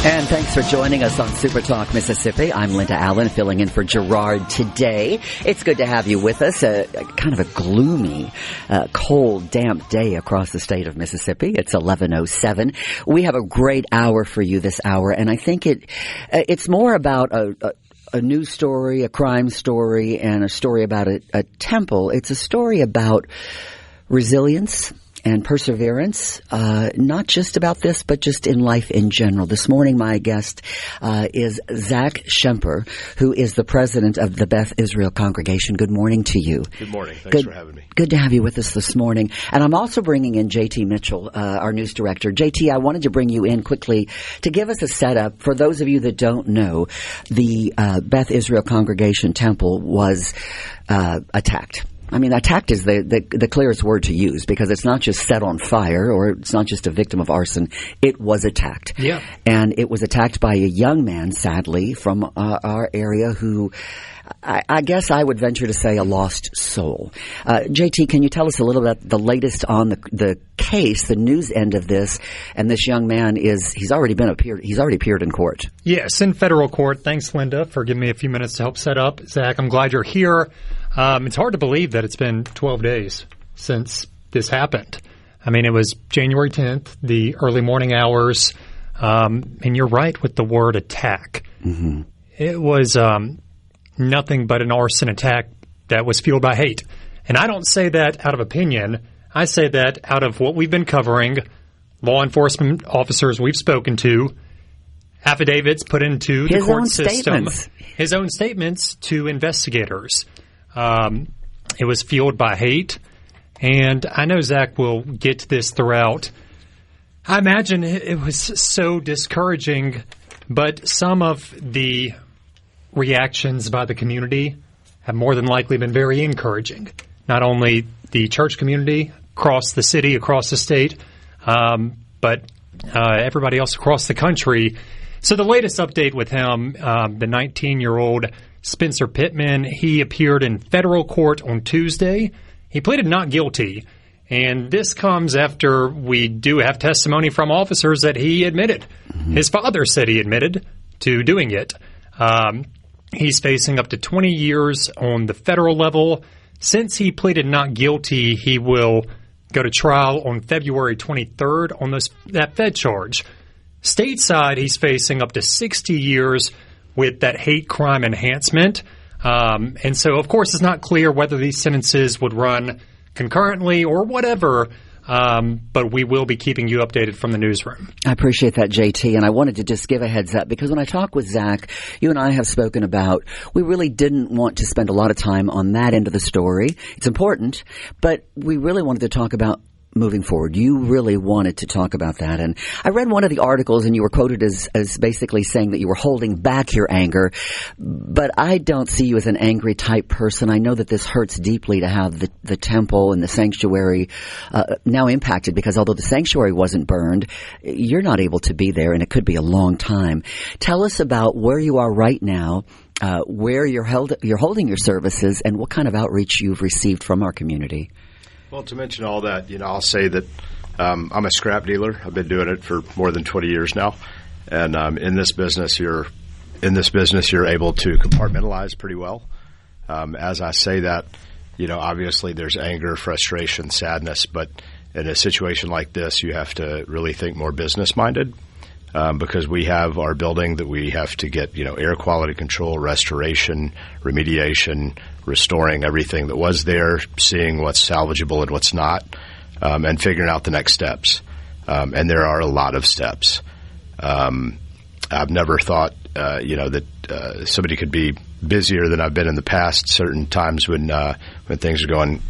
And thanks for joining us on SuperTalk Mississippi. I'm Linda Allen, filling in for Gerard today. It's good to have you with us. Kind of a gloomy, cold, damp day across the state of Mississippi. It's 11:07. We have a great hour for you this hour, and I think it's more about a news story, a crime story, and a story about a temple. It's a story about resilience and perseverance, not just about this, but just in life in general. This morning, my guest is Zach Shemper, who is the president of the Beth Israel Congregation. Good morning to you. Good morning. Thanks for having me. Good to have you with us this morning. And I'm also bringing in JT Mitchell, our news director. JT, I wanted to bring you in quickly to give us a setup. For those of you that don't know, the Beth Israel Congregation temple was attacked. I mean, attacked is the clearest word to use because it's not just set on fire or it's not just a victim of arson. It was attacked. Yeah. And it was attacked by a young man, sadly, from our area who I guess I would venture to say a lost soul. JT, can you tell us a little bit the latest on the case, the news end of this? And this young man he's already appeared in court. Yes, in federal court. Thanks, Linda, for giving me a few minutes to help set up. Zach, I'm glad you're here. It's hard to believe that it's been 12 days since this happened. I mean, it was January 10th, the early morning hours, and you're right with the word attack. Mm-hmm. It was nothing but an arson attack that was fueled by hate. And I don't say that out of opinion. I say that out of what we've been covering, law enforcement officers we've spoken to, affidavits put into the His court own system. statements. His own statements to investigators. It was fueled by hate. And I know Zach will get to this throughout. I imagine it was so discouraging, but some of the reactions by the community have more than likely been very encouraging. Not only the church community across the city, across the state, but everybody else across the country. So the latest update with him, the 19-year-old Spencer Pittman, he appeared in federal court on Tuesday. He pleaded not guilty, and this comes after we do have testimony from officers that he admitted. His father said he admitted to doing it. He's facing up to 20 years on the federal level. Since he pleaded not guilty, he will go to trial on February 23rd on that Fed charge. Stateside, he's facing up to 60 years with that hate crime enhancement. And so, of course, it's not clear whether these sentences would run concurrently or whatever, but we will be keeping you updated from the newsroom. I appreciate that, JT, and I wanted to just give a heads up because when I talk with Zach, you and I have spoken about we really didn't want to spend a lot of time on that end of the story. It's important, but we really wanted to talk about moving forward. You really wanted to talk about that. And I read one of the articles and you were quoted as basically saying that you were holding back your anger. But I don't see you as an angry type person. I know that this hurts deeply to have the temple and the sanctuary now impacted because although the sanctuary wasn't burned, you're not able to be there and it could be a long time. Tell us about where you are right now, where you're holding your services and what kind of outreach you've received from our community. Well, to mention all that, I'll say that I'm a scrap dealer. I've been doing it for more than 20 years now, and in this business, you're able to compartmentalize pretty well. As I say that, obviously there's anger, frustration, sadness, but in a situation like this, you have to really think more business-minded because we have our building that we have to get, air quality control, restoration, remediation, restoring everything that was there, seeing what's salvageable and what's not, and figuring out the next steps. And there are a lot of steps. I've never thought, that somebody could be busier than I've been in the past. Certain times when things are going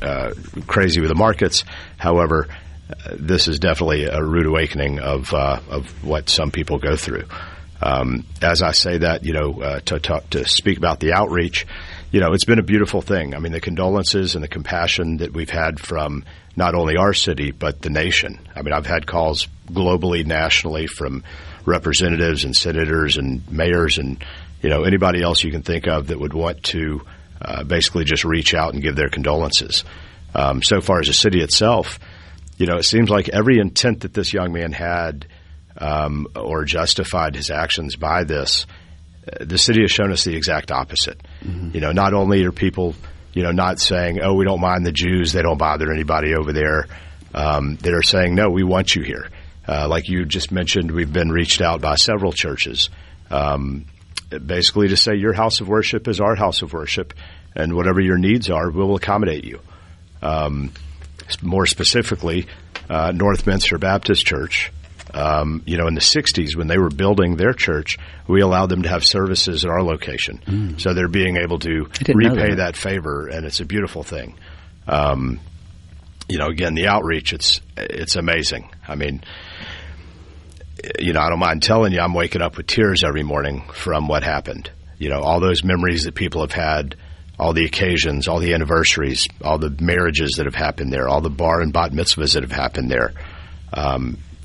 crazy with the markets. However, this is definitely a rude awakening of what some people go through. As I say that, to speak about the outreach. It's been a beautiful thing. I mean, the condolences and the compassion that we've had from not only our city, but the nation. I mean, I've had calls globally, nationally from representatives and senators and mayors and, anybody else you can think of that would want to basically just reach out and give their condolences. So far as the city itself, it seems like every intent that this young man had or justified his actions by this, the city has shown us the exact opposite. Mm-hmm. Not only are people, not saying, oh, we don't mind the Jews, they don't bother anybody over there. They are saying, no, we want you here. Like you just mentioned, we've been reached out by several churches, basically to say your house of worship is our house of worship, and whatever your needs are, we'll accommodate you. More specifically, Northminster Baptist Church. In the 60s when they were building their church, we allowed them to have services at our location. So they're being able to repay that favor, and it's a beautiful thing. Again, the outreach, it's amazing. I mean, I don't mind telling you, I'm waking up with tears every morning from what happened. All those memories that people have had, all the occasions, all the anniversaries, all the marriages that have happened there, all the bar and bat mitzvahs that have happened there.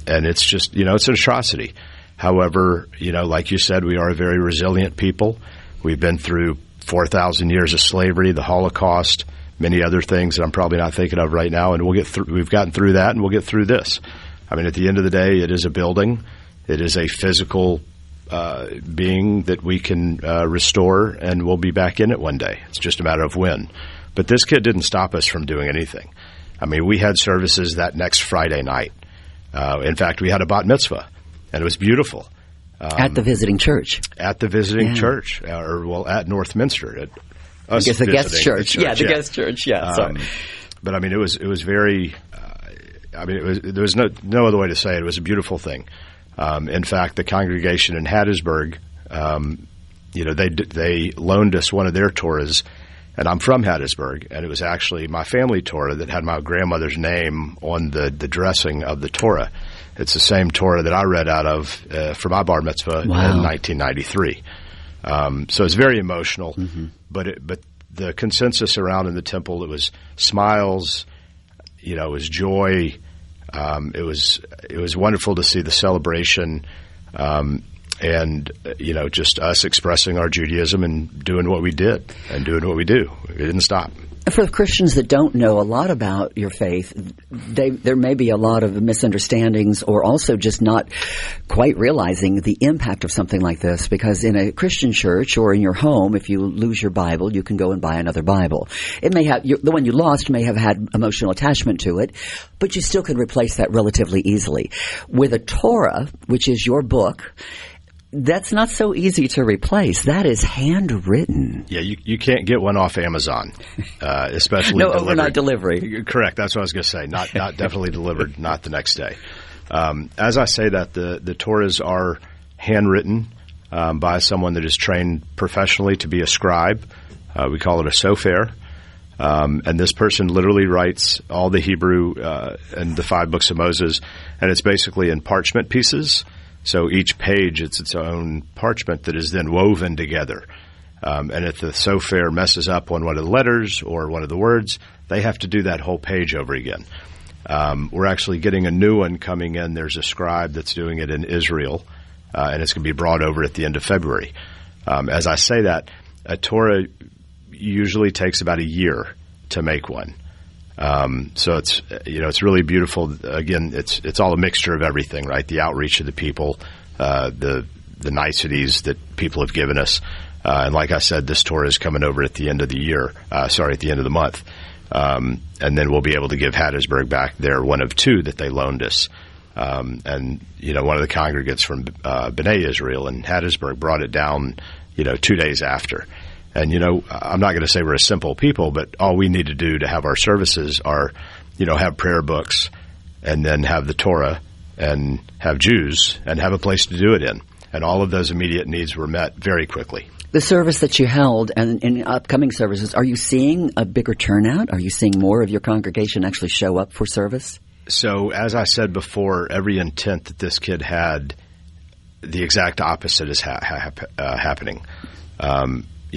And it's just, it's an atrocity. However, like you said, we are a very resilient people. We've been through 4,000 years of slavery, the Holocaust, many other things that I'm probably not thinking of right now. And we've gotten through that, and we'll get through this. I mean, at the end of the day, it is a building. It is a physical being that we can restore, and we'll be back in it one day. It's just a matter of when. But this kid didn't stop us from doing anything. I mean, we had services that next Friday night. In fact, we had a bat mitzvah, and it was beautiful. At the visiting church. At the visiting church, at Northminster. I guess the guest church. Yeah, the guest church, sorry. But, I mean, it was very there was no other way to say it. It was a beautiful thing. In fact, the congregation in Hattiesburg, they loaned us one of their Torahs, and I'm from Hattiesburg, and it was actually my family Torah that had my grandmother's name on the dressing of the Torah. It's the same Torah that I read out of for my bar mitzvah in 1993. So it's very emotional, but the consensus around in the temple, it was smiles, it was joy. It was wonderful to see the celebration, and just us expressing our Judaism and doing what we did and doing what we do. It didn't stop. For Christians that don't know a lot about your faith, there may be a lot of misunderstandings or also just not quite realizing the impact of something like this, because in a Christian church or in your home, if you lose your Bible, you can go and buy another Bible. It may have the one you lost may have had emotional attachment to it, but you still can replace that relatively easily. With a Torah, which is your book, that's not so easy to replace. That is handwritten. Yeah, you can't get one off Amazon, especially no overnight delivery. Correct. That's what I was going to say. Not definitely delivered. Not the next day. As I say that, the Torahs are handwritten by someone that is trained professionally to be a scribe. We call it a sofer. And this person literally writes all the Hebrew and the 5 books of Moses, and it's basically in parchment pieces. So each page, it's its own parchment that is then woven together. And if the sofer messes up on one of the letters or one of the words, they have to do that whole page over again. We're actually getting a new one coming in. There's a scribe that's doing it in Israel, and it's going to be brought over at the end of February. As I say that, a Torah usually takes about a year to make one. So it's really beautiful. Again, it's all a mixture of everything, right? The outreach of the people, the niceties that people have given us. And like I said, this Torah is coming over at the end of the year, at the end of the month. And then we'll be able to give Hattiesburg back their one of 2 that they loaned us. And one of the congregants from Beth Israel in Hattiesburg brought it down, 2 days after. And, I'm not going to say we're a simple people, but all we need to do to have our services are, have prayer books and then have the Torah and have Jews and have a place to do it in. And all of those immediate needs were met very quickly. The service that you held and in upcoming services, are you seeing a bigger turnout? Are you seeing more of your congregation actually show up for service? So as I said before, every intent that this kid had, the exact opposite is happening.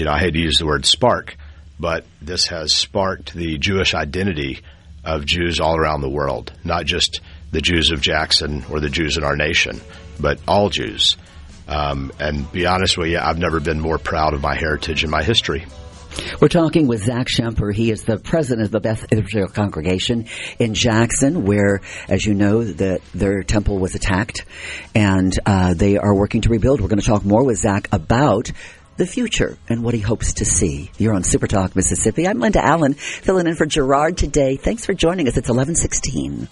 I hate to use the word spark, but this has sparked the Jewish identity of Jews all around the world, not just the Jews of Jackson or the Jews in our nation, but all Jews. And be honest with you, I've never been more proud of my heritage and my history. We're talking with Zach Shemper. He is the president of the Beth Israel Congregation in Jackson, where, as you know, their temple was attacked, and they are working to rebuild. We're going to talk more with Zach about the future and what he hopes to see. You're on SuperTalk Mississippi. I'm Linda Allen, filling in for Gerard today. Thanks for joining us. It's 11:16.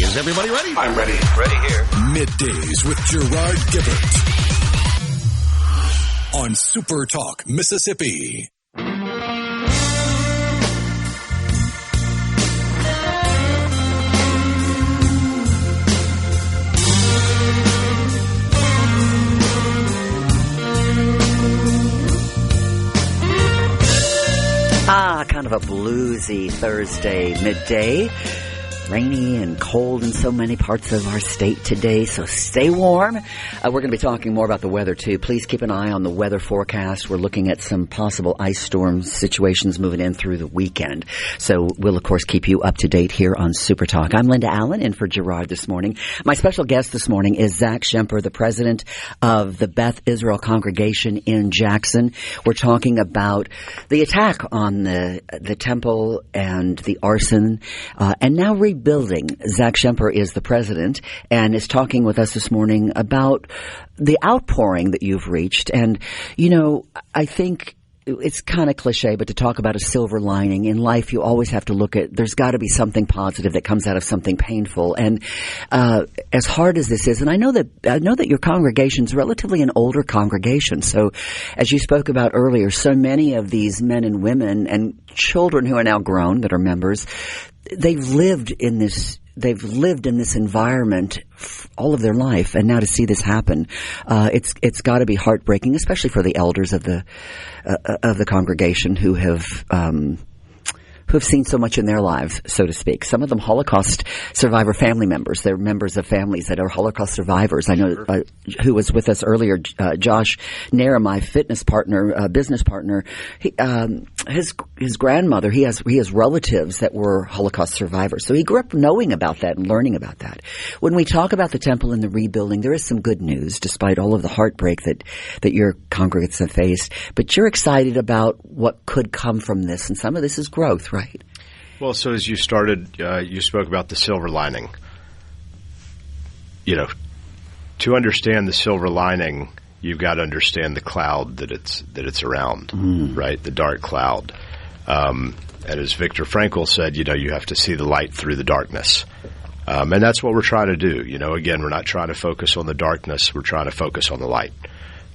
Is everybody ready? I'm ready. Ready here. Middays with Gerard Gibert on SuperTalk Mississippi. Kind of a bluesy Thursday midday. Rainy and cold in so many parts of our state today, so stay warm. We're going to be talking more about the weather, too. Please keep an eye on the weather forecast. We're looking at some possible ice storm situations moving in through the weekend. So we'll, of course, keep you up to date here on Super Talk. I'm Linda Allen, in for Gerard this morning. My special guest this morning is Zach Shemper, the president of the Beth Israel Congregation in Jackson. We're talking about the attack on the temple and the arson, and now rebuilding rebuilding. Zach Shemper is the president and is talking with us this morning about the outpouring that you've reached. And, you know, I think it's kind of cliche, but to talk about a silver lining in life, you always have to look at, there's got to be something positive that comes out of something painful. And as hard as this is, and I know that your congregation's relatively an older congregation. So as you spoke about earlier, so many of these men and women and children who are now grown that are members, they've lived in this environment all of their life, and now to see this happen, it's got to be heartbreaking, especially for the elders of the congregation who have seen so much in their lives, so to speak. Some of them Holocaust survivor family members. They're members of families that are Holocaust survivors. I know who was with us earlier, Josh Nair, my fitness partner, business partner. His grandmother, he has relatives that were Holocaust survivors. So he grew up knowing about that and learning about that. When we talk about the temple and the rebuilding, there is some good news, despite all of the heartbreak that your congregants have faced. But you're excited about what could come from this, and some of this is growth, right? Well, so as you started, you spoke about the silver lining. You know, to understand the silver lining, you've got to understand the cloud that it's around, right? The dark cloud. And as Viktor Frankl said, you know, you have to see the light through the darkness. And that's what we're trying to do. You know, again, we're not trying to focus on the darkness. We're trying to focus on the light.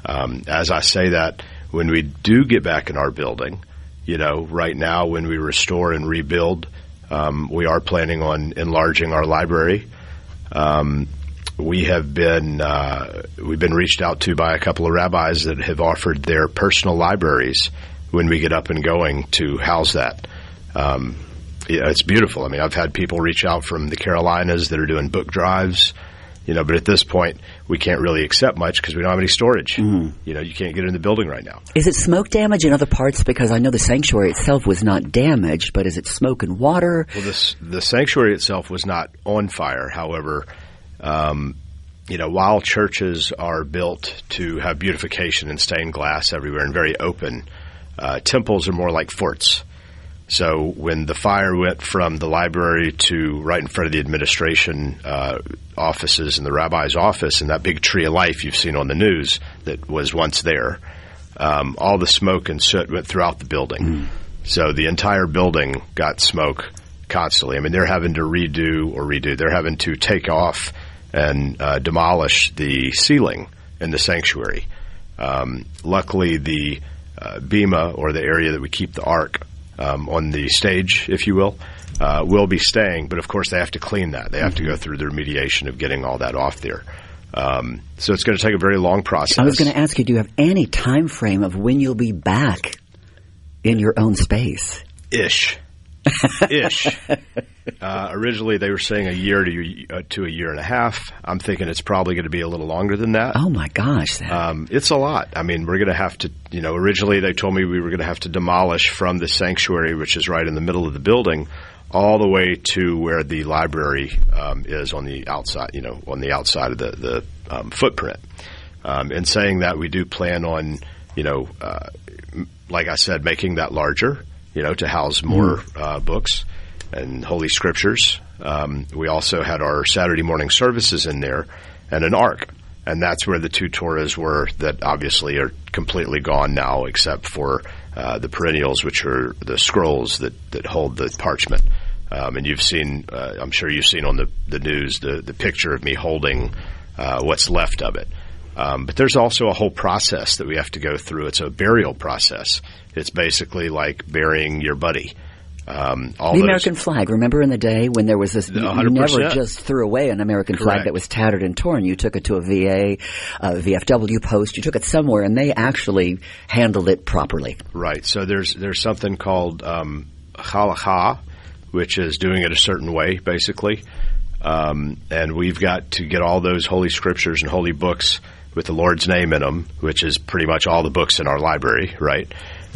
As I say that, when we do get back in our building, you know, right now when we restore and rebuild, we are planning on enlarging our library. We've been reached out to by a couple of rabbis that have offered their personal libraries when we get up and going to house that. It's beautiful. I mean, I've had people reach out from the Carolinas that are doing book drives. You know, but at this point, we can't really accept much because we don't have any storage. You know, you can't get in the building right now. Is it smoke damage in other parts? Because I know the sanctuary itself was not damaged, but is it smoke and water? Well, the sanctuary itself was not on fire. However, you know, while churches are built to have beautification and stained glass everywhere and very open, temples are more like forts. So when the fire went from the library to right in front of the administration offices and the rabbi's office and that big tree of life you've seen on the news that was once there, all the smoke and soot went throughout the building. So the entire building got smoke constantly. I mean, they're having to redo. They're having to take off and demolish the ceiling in the sanctuary. Luckily, the bima, or the area that we keep the ark, on the stage, if you will be staying. But, of course, they have to clean that. They have to go through the remediation of getting all that off there. So it's going to take a very long process. I was going to ask you, do you have any time frame of when you'll be back in your own space? Ish. Originally, they were saying a year to a year and a half. I'm thinking it's probably going to be a little longer than that. Oh, my gosh. It's a lot. I mean, we're going to have to, you know, originally they told me we were going to have to demolish from the sanctuary, which is right in the middle of the building, all the way to where the library is on the outside, you know, on the outside of the footprint. In saying that, we do plan on, you know, like I said, making that larger, you know, to house more books and Holy Scriptures. We also had our Saturday morning services in there and an ark. And that's where the two Torahs were that obviously are completely gone now, except for the perennials, which are the scrolls that hold the parchment. And you've seen, I'm sure you've seen on the news, the picture of me holding what's left of it. But there's also a whole process that we have to go through. It's a burial process. It's basically like burying your buddy. The American flag. Remember in the day when there was this, you 100%. never just threw away an American Correct. flag that was tattered and torn. You took it to a VA, VFW post. You took it somewhere, and they actually handled it properly. Right. So there's something called halakha, which is doing it a certain way, basically. And we've got to get all those holy scriptures and holy books with the Lord's name in them, which is pretty much all the books in our library, right?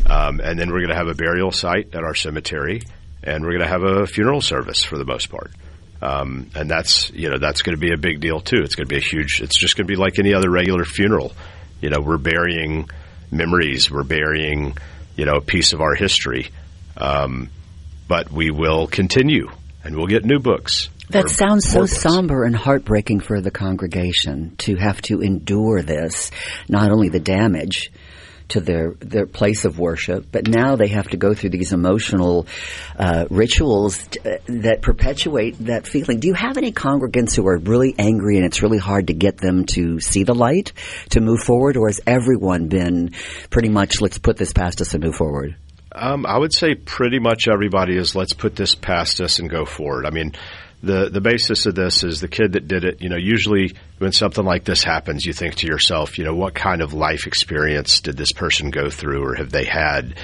And then we're going to have a burial site at our cemetery, and we're going to have a funeral service for the most part. And that's going to be a big deal too. It's going to be it's just going to be like any other regular funeral. You know, we're burying memories. We're burying, a piece of our history. But we will continue and we'll get new books. That sounds so books. somber and heartbreaking for the congregation to have to endure this, not only the damage to their place of worship, but now they have to go through these emotional rituals that perpetuate that feeling. Do you have any congregants who are really angry and it's really hard to get them to see the light, to move forward, or has everyone been pretty much, let's put this past us and move forward? I would say pretty much everybody is, let's put this past us and go forward. I mean, the basis of this is the kid that did it. Usually when something like this happens, you think to yourself, what kind of life experience did this person go through, or have they had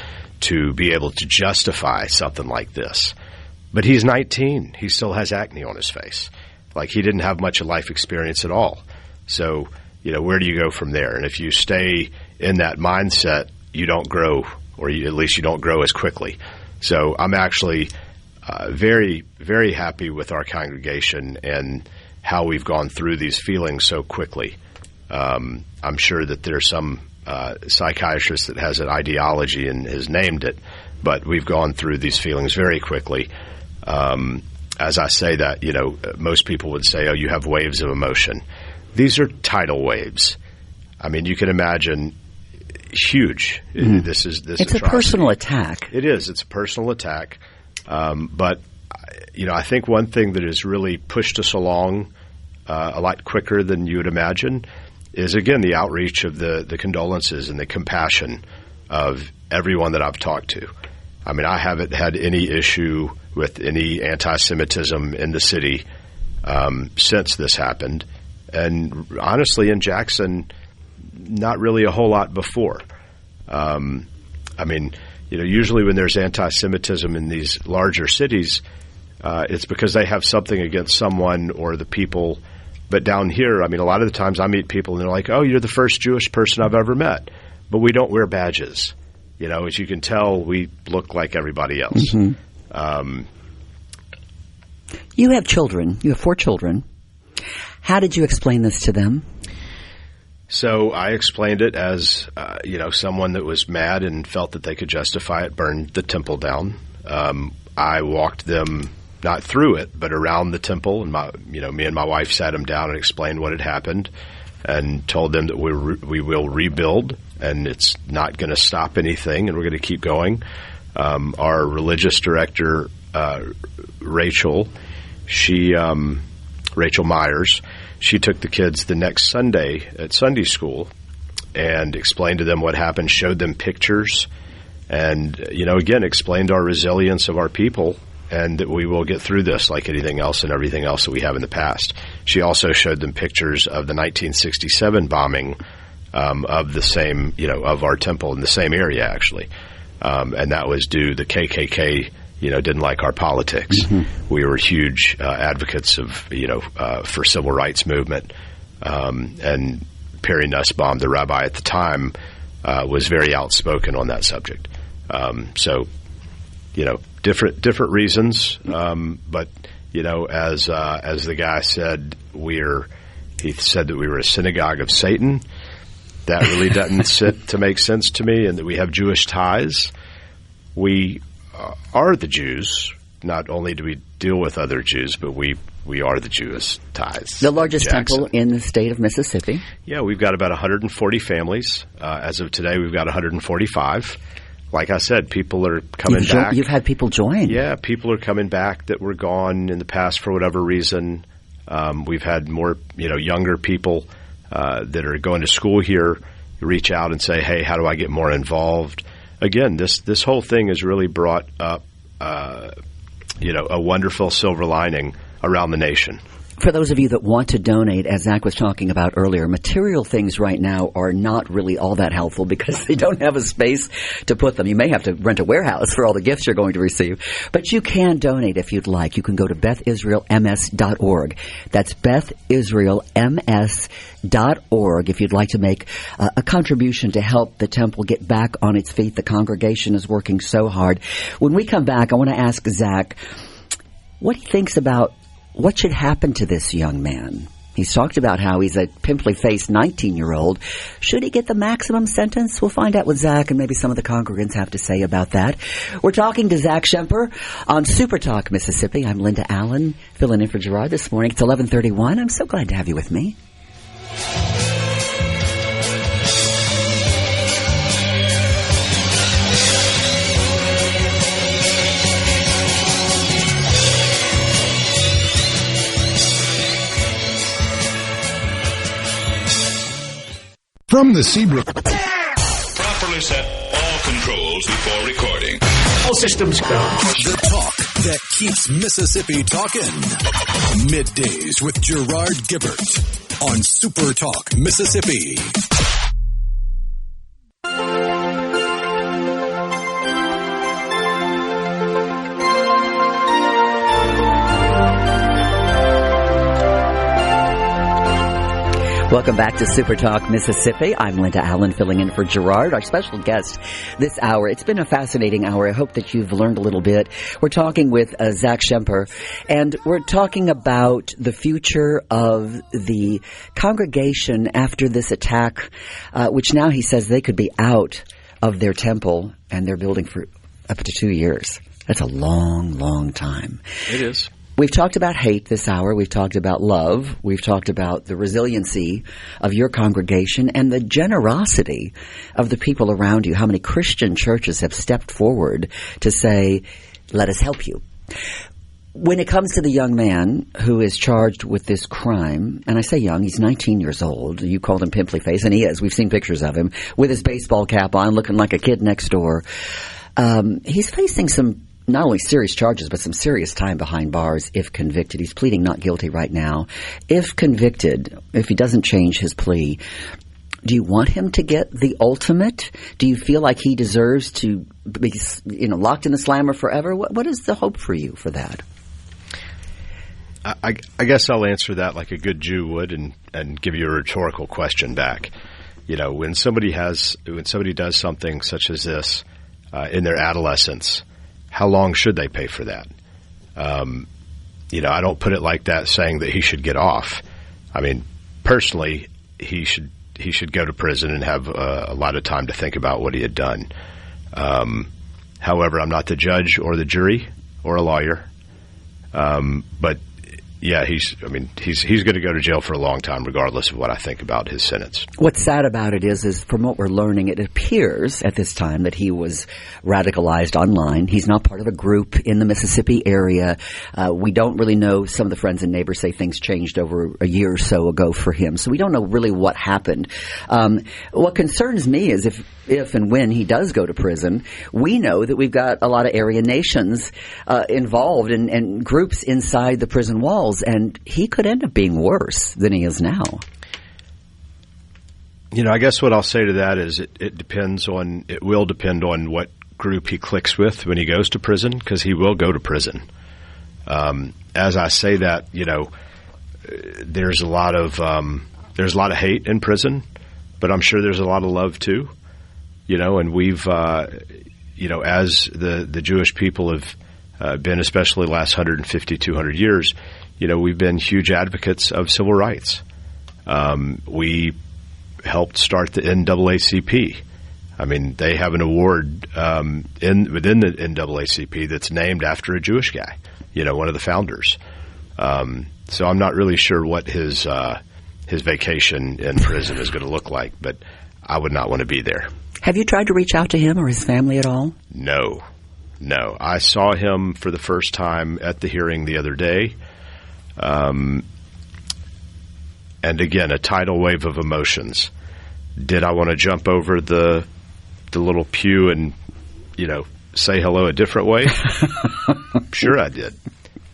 to be able to justify something like this? But he's 19. He still has acne on his face. Like, he didn't have much of life experience at all. So, where do you go from there? And if you stay in that mindset, you don't grow, or at least you don't grow as quickly. So I'm actually very, very happy with our congregation and how we've gone through these feelings so quickly. I'm sure that there's some psychiatrist that has an ideology and has named it, but we've gone through these feelings very quickly. As I say that, most people would say, oh, you have waves of emotion. These are tidal waves. I mean, you can imagine huge. Mm-hmm. This it's a personal attack. It is. It's a personal attack. But, I think one thing that has really pushed us along a lot quicker than you would imagine is, again, the outreach of the condolences and the compassion of everyone that I've talked to. I mean, I haven't had any issue with any anti-Semitism in the city since this happened. And honestly, in Jackson, not really a whole lot before. Usually when there's anti-Semitism in these larger cities, it's because they have something against someone or the people. But down here, a lot of the times I meet people and they're like, oh, you're the first Jewish person I've ever met. But we don't wear badges. As you can tell, we look like everybody else. Mm-hmm. You have children. You have 4 children. How did you explain this to them? So I explained it as, someone that was mad and felt that they could justify it, burned the temple down. I walked them not through it, but around the temple, and me and my wife sat them down and explained what had happened, and told them that we will rebuild, and it's not going to stop anything, and we're going to keep going. Our religious director, Rachel Myers, she took the kids the next Sunday at Sunday school and explained to them what happened, showed them pictures, and, again, explained our resilience of our people and that we will get through this like anything else and everything else that we have in the past. She also showed them pictures of the 1967 bombing of the same, of our temple in the same area, actually. And that was due the KKK didn't like our politics. Mm-hmm. We were huge advocates of, for civil rights movement. And Perry Nussbaum, the rabbi at the time, was very outspoken on that subject. So, different reasons. But, as the guy said, he said that we were a synagogue of Satan. That really doesn't make sense to me, and that we have Jewish ties. We are the Jews. Not only do we deal with other Jews, but we are the Jewish ties. The largest temple in the state of Mississippi. Yeah, we've got about 140 families. As of today, we've got 145. Like I said, people are coming back. You've had people join. Yeah, people are coming back that were gone in the past for whatever reason. We've had more, younger people that are going to school here reach out and say, hey, how do I get more involved? Again, this whole thing has really brought up, a wonderful silver lining around the nation. For those of you that want to donate, as Zach was talking about earlier, material things right now are not really all that helpful because they don't have a space to put them. You may have to rent a warehouse for all the gifts you're going to receive. But you can donate if you'd like. You can go to BethIsraelMS.org. That's BethIsraelMS.org if you'd like to make a contribution to help the temple get back on its feet. The congregation is working so hard. When we come back, I want to ask Zach what he thinks about what should happen to this young man. He's talked about how he's a pimply-faced 19-year-old. Should he get the maximum sentence? We'll find out what Zach and maybe some of the congregants have to say about that. We're talking to Zach Shemper on SuperTalk, Mississippi. I'm Linda Allen, filling in for Gerard this morning. It's 11:31. I'm so glad to have you with me. From the Seabrook. Properly set all controls before recording. All systems go. The talk that keeps Mississippi talking. Middays with Gerard Gibert on SuperTalk, Mississippi. Welcome back to Super Talk Mississippi. I'm Linda Allen, filling in for Gerard, our special guest this hour. It's been a fascinating hour. I hope that you've learned a little bit. We're talking with Zach Shemper, and we're talking about the future of the congregation after this attack, which now he says they could be out of their temple and their building for up to 2 years. That's a long, long time. It is. We've talked about hate this hour. We've talked about love. We've talked about the resiliency of your congregation and the generosity of the people around you. How many Christian churches have stepped forward to say, let us help you. When it comes to the young man who is charged with this crime, and I say young, he's 19 years old. You called him pimply face, and he is. We've seen pictures of him with his baseball cap on, looking like a kid next door. He's facing some not only serious charges, but some serious time behind bars if convicted. He's pleading not guilty right now. If convicted, if he doesn't change his plea, do you want him to get the ultimate? Do you feel like he deserves to be, locked in the slammer forever? What is the hope for you for that? I guess I'll answer that like a good Jew would and give you a rhetorical question back. When somebody does something such as this in their adolescence, how long should they pay for that? I don't put it like that saying that he should get off. I mean, personally, he should go to prison and have a lot of time to think about what he had done. However, I'm not the judge or the jury or a lawyer. But yeah, he's going to go to jail for a long time, regardless of what I think about his sentence. What's sad about it is from what we're learning, it appears at this time that he was radicalized online. He's not part of a group in the Mississippi area. We don't really know. Some of the friends and neighbors say things changed over a year or so ago for him. So we don't know really what happened. What concerns me is if and when he does go to prison, we know that we've got a lot of Aryan nations involved and groups inside the prison walls, and he could end up being worse than he is now. I guess what I'll say to that is it will depend on what group he clicks with when he goes to prison, because he will go to prison. As I say that, there's a lot of hate in prison, but I'm sure there's a lot of love too. And we've, as the Jewish people have been, especially the last 150, 200 years, we've been huge advocates of civil rights. We helped start the NAACP. I mean, they have an award within the NAACP that's named after a Jewish guy, one of the founders. So I'm not really sure what his vacation in prison is going to look like, but I would not want to be there. Have you tried to reach out to him or his family at all? No. I saw him for the first time at the hearing the other day. And again, a tidal wave of emotions. Did I want to jump over the little pew and, say hello a different way? Sure I did.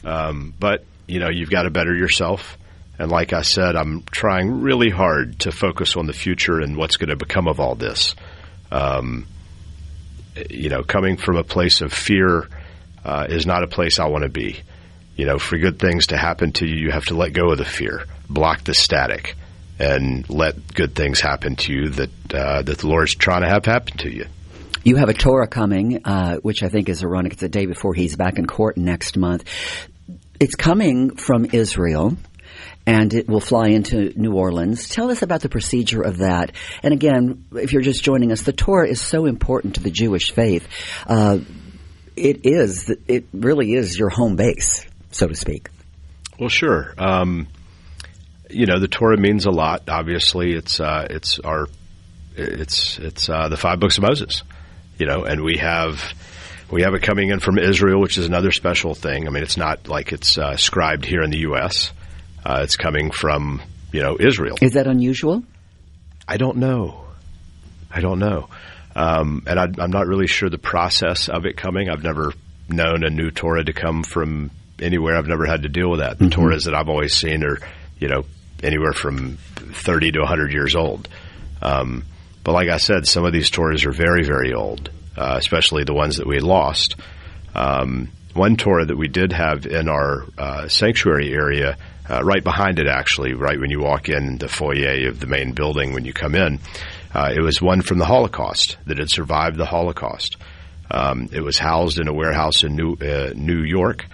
But, you've got to better yourself. And like I said, I'm trying really hard to focus on the future and what's going to become of all this. Coming from a place of fear is not a place I want to be. For good things to happen to you, you have to let go of the fear, block the static, and let good things happen to you that the Lord's trying to have happen to you. You have a Torah coming, which I think is ironic. It's the day before he's back in court next month. It's coming from Israel. and it will fly into New Orleans. Tell us about the procedure of that. And again, if you're just joining us, the Torah is so important to the Jewish faith. It really is your home base, so to speak. Well, sure. The Torah means a lot. Obviously, it's the 5 books of Moses. And we have it coming in from Israel, which is another special thing. I mean, it's not like it's scribed here in the U.S. It's coming from Israel. Is that unusual? I don't know. And I'm not really sure the process of it coming. I've never known a new Torah to come from anywhere. I've never had to deal with that. The Torahs that I've always seen are, anywhere from 30 to 100 years old. But like I said, some of these Torahs are very, very old, especially the ones that we lost. One Torah that we did have in our sanctuary area, right behind it actually, right when you walk in the foyer of the main building when you come in, it was one from the Holocaust that had survived the Holocaust. It was housed in a warehouse in New York,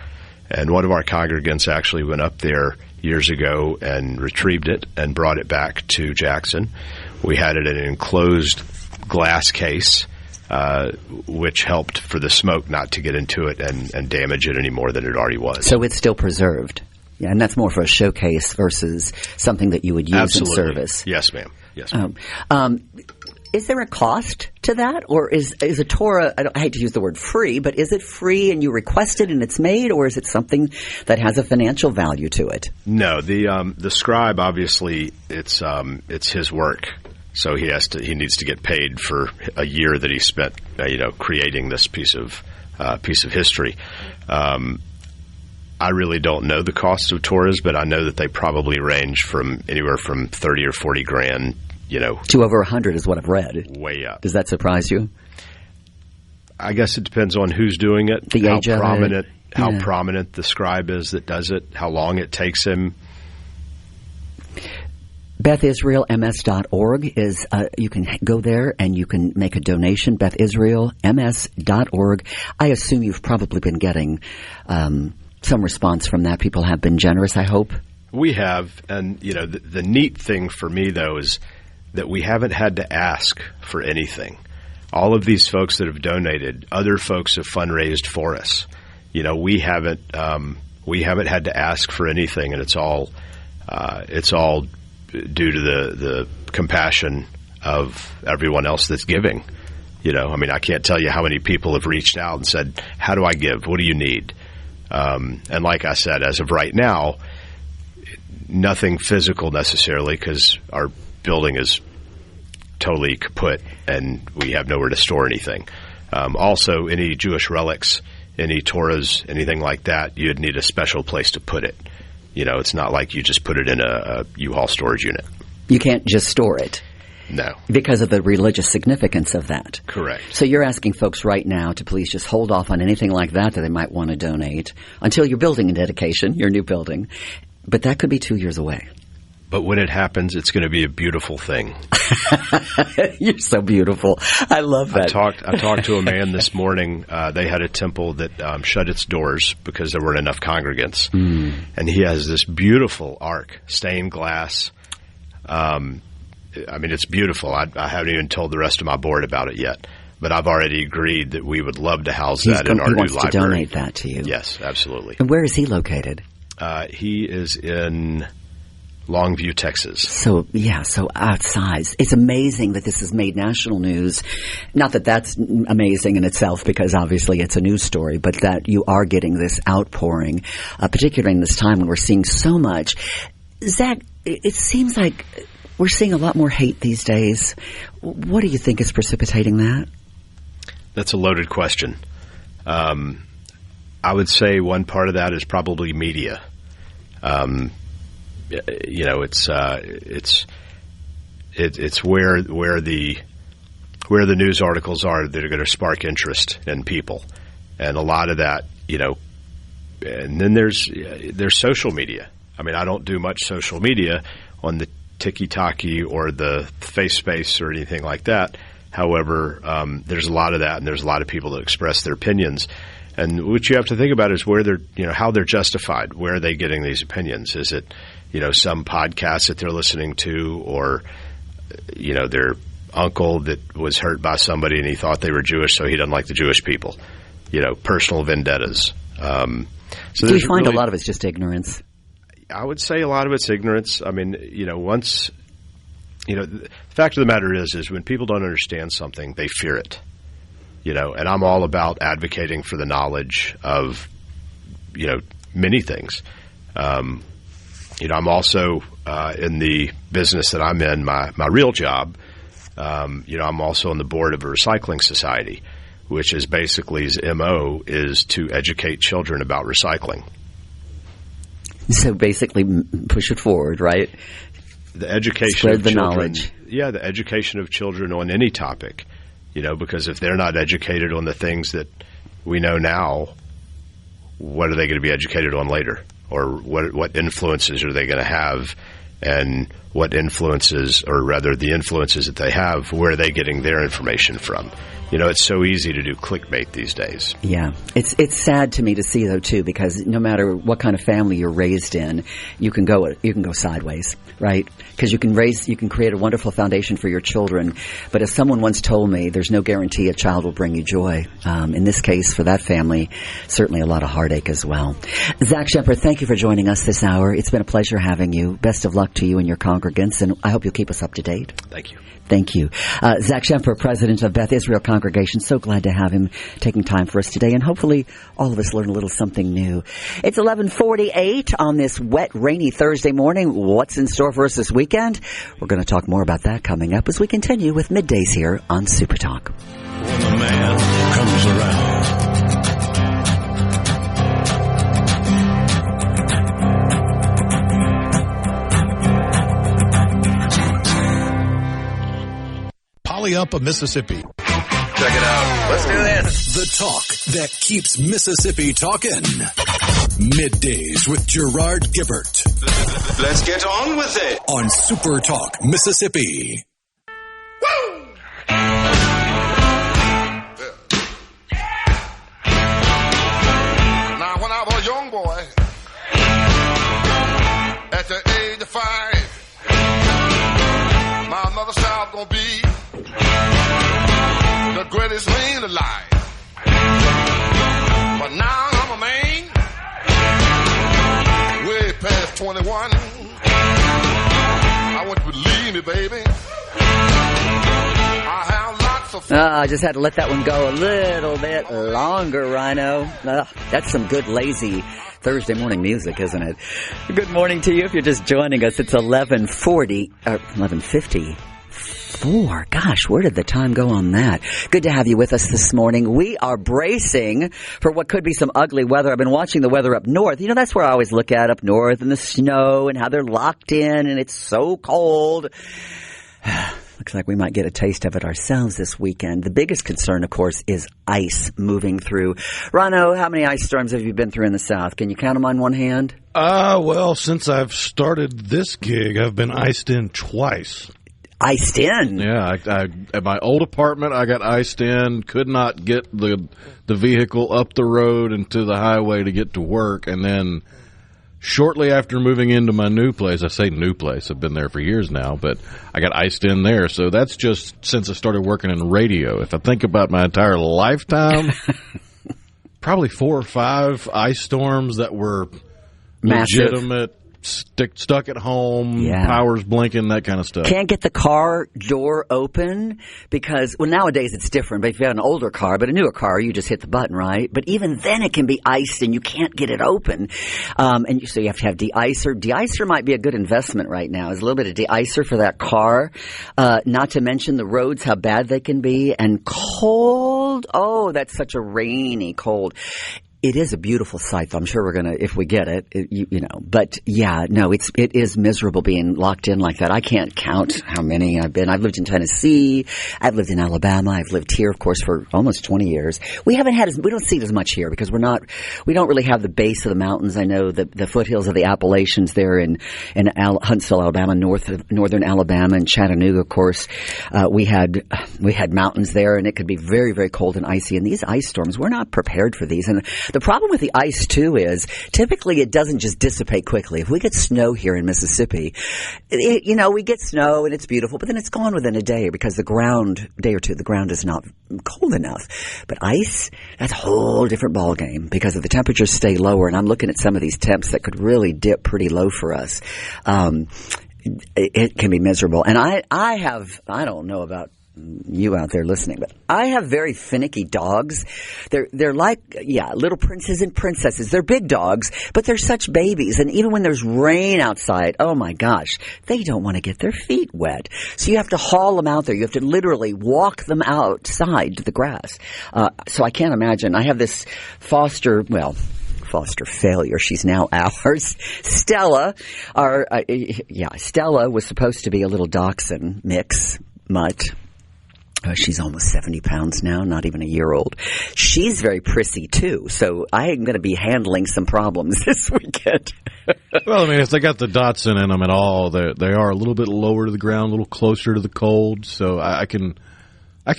and one of our congregants actually went up there years ago and retrieved it and brought it back to Jackson. We had it in an enclosed glass case, which helped for the smoke not to get into it and damage it any more than it already was. So it's still preserved. Yeah, and that's more for a showcase versus something that you would use Absolutely. in service. Yes, ma'am. Yes, ma'am. Is there a cost to that, or is a Torah? I hate to use the word free, but is it free and you request it and it's made, or is it something that has a financial value to it? No, the scribe obviously it's his work, so he needs to get paid for a year that he spent creating this piece of history. I really don't know the cost of Torahs, but I know that they probably range from anywhere from 30 or 40 grand. To over 100 is what I've read. Way up. Does that surprise you? I guess it depends on who's doing it, the age of it. How prominent the scribe is that does it, how long it takes him. BethIsraelMS.org is you can go there and you can make a donation. BethIsraelMS.org. I assume you've probably been getting some response from that. People have been generous, I hope. We have, and the neat thing for me though is that we haven't had to ask for anything. All of these folks that have donated, other folks have fundraised for us. We haven't had to ask for anything, and it's all due to the compassion of everyone else that's giving. I can't tell you how many people have reached out and said, "How do I give? What do you need?" And like I said, as of right now, nothing physical necessarily, because our building is totally kaput and we have nowhere to store anything. Also, any Jewish relics, any Torahs, anything like that, you'd need a special place to put it. It's not like you just put it in a U-Haul storage unit. You can't just store it. No. Because of the religious significance of that. Correct. So you're asking folks right now to please just hold off on anything like that they might want to donate until your building in dedication, your new building. But that could be 2 years away. But when it happens, it's going to be a beautiful thing. You're so beautiful. I love that. I talked to a man this morning. They had a temple that shut its doors because there weren't enough congregants. And he has this beautiful ark, stained glass. It's beautiful. I haven't even told the rest of my board about it yet. But I've already agreed that we would love to house that in our new library. He wants to donate that to you. Yes, absolutely. And where is he located? He is in Longview, Texas. So outsized. It's amazing that this has made national news. Not that that's amazing in itself, because obviously it's a news story, but that you are getting this outpouring, particularly in this time when we're seeing so much. Zach, it seems like we're seeing a lot more hate these days. What do you think is precipitating that? That's a loaded question. I would say one part of that is probably media. It's where the news articles are that are going to spark interest in people, and a lot of that, and then there's social media. I mean, I don't do much social media on the Tiki-Taki or the Face Space or anything like that. However, there's a lot of that, and there's a lot of people that express their opinions. And what you have to think about is where they're, how they're justified. Where are they getting these opinions? Is it, some podcast that they're listening to, or, their uncle that was hurt by somebody and he thought they were Jewish, so he doesn't like the Jewish people. Personal vendettas. So do you find a lot of it's just ignorance? I would say a lot of it's ignorance. I mean, once, the fact of the matter is when people don't understand something, they fear it. And I'm all about advocating for the knowledge of, many things. I'm also in the business that I'm in, my real job. I'm also on the board of a recycling society, which is basically his MO is to educate children about recycling. So basically push it forward, right? The education Spread of the children. knowledge. Yeah, the education of children on any topic. Because if they're not educated on the things that we know now, what are they going to be educated on later? Or what influences are they going to have? And what influences, or rather the influences that they have, where are they getting their information from? It's so easy to do clickbait these days. Yeah. It's sad to me to see, though, too, because no matter what kind of family you're raised in, you can go sideways, right? Because you can create a wonderful foundation for your children. But as someone once told me, there's no guarantee a child will bring you joy. In this case, for that family, certainly a lot of heartache as well. Zach Shemper, thank you for joining us this hour. It's been a pleasure having you. Best of luck to you and your congregants, and I hope you'll keep us up to date. Thank you. Thank you. Zach Shemper, president of Beth Israel Congregation. So glad to have him taking time for us today, and hopefully all of us learn a little something new. It's 11:48 on this wet, rainy Thursday morning. What's in store for us this weekend? We're going to talk more about that coming up as we continue with Middays here on SuperTalk. When the man comes around. Up of Mississippi. Check it out. Let's do this. The talk that keeps Mississippi talking. Middays with Gerard Gibert. Let's get on with it. On SuperTalk Mississippi. Woo! Now, when I was a young boy, at the age of 5, my mother said I was going to be the greatest man alive. But now I'm a man, way past 21. I want you to believe me, baby. I have lots of fun. I just had to let that one go a little bit longer, Rhino. That's some good, lazy Thursday morning music, isn't it? Good morning to you. If you're just joining us, it's 11:54. Gosh, where did the time go on that? Good to have you with us this morning. We are bracing for what could be some ugly weather. I've been watching the weather up north. That's where I always look at up north and the snow and how they're locked in and it's so cold. Looks like we might get a taste of it ourselves this weekend. The biggest concern, of course, is ice moving through. Rhino, how many ice storms have you been through in the South? Can you count them on one hand? Well, since I've started this gig, I've been iced in twice. Iced in? Yeah, I at my old apartment, I got iced in. Could not get the vehicle up the road and to the highway to get to work. And then shortly after moving into my new place, I say new place, I've been there for years now, but I got iced in there. So that's just since I started working in radio. If I think about my entire lifetime, probably 4 or 5 ice storms that were massive. Legitimate. Stuck at home, powers blinking, that kind of stuff. Can't get the car door open because, well, nowadays it's different. But if you have an older car, but a newer car, you just hit the button, right? But even then it can be iced and you can't get it open. So you have to have de-icer. De-icer might be a good investment right now. Is a little bit of de-icer for that car. Not to mention the roads, how bad they can be. And cold. Oh, that's such a rainy cold. It is a beautiful sight, though. I'm sure we're going to, if we get it, But, yeah, no, it is miserable being locked in like that. I can't count how many I've been. I've lived in Tennessee. I've lived in Alabama. I've lived here, of course, for almost 20 years. We don't see it as much here because we don't really have the base of the mountains. I know the foothills of the Appalachians there in Huntsville, Alabama, northern Alabama, and Chattanooga, of course. We had mountains there, and it could be very, very cold and icy. And these ice storms, we're not prepared for these. And The problem with the ice, too, is typically it doesn't just dissipate quickly. If we get snow here in Mississippi, we get snow and it's beautiful, but then it's gone within a day because the ground is not cold enough. But ice, that's a whole different ballgame because if the temperatures stay lower, and I'm looking at some of these temps that could really dip pretty low for us, it can be miserable. And I don't know about you out there listening, but I have very finicky dogs. They're like, little princes and princesses. They're big dogs, but they're such babies. And even when there's rain outside, oh my gosh, they don't want to get their feet wet. So you have to haul them out there. You have to literally walk them outside to the grass. So I can't imagine. I have this foster failure. She's now ours. Stella, Stella was supposed to be a little dachshund mix mutt. She's almost 70 pounds now, not even a year old. She's very prissy, too, so I am going to be handling some problems this weekend. Well, I mean, if they got the Dotson in them at all, they are a little bit lower to the ground, a little closer to the cold, so I can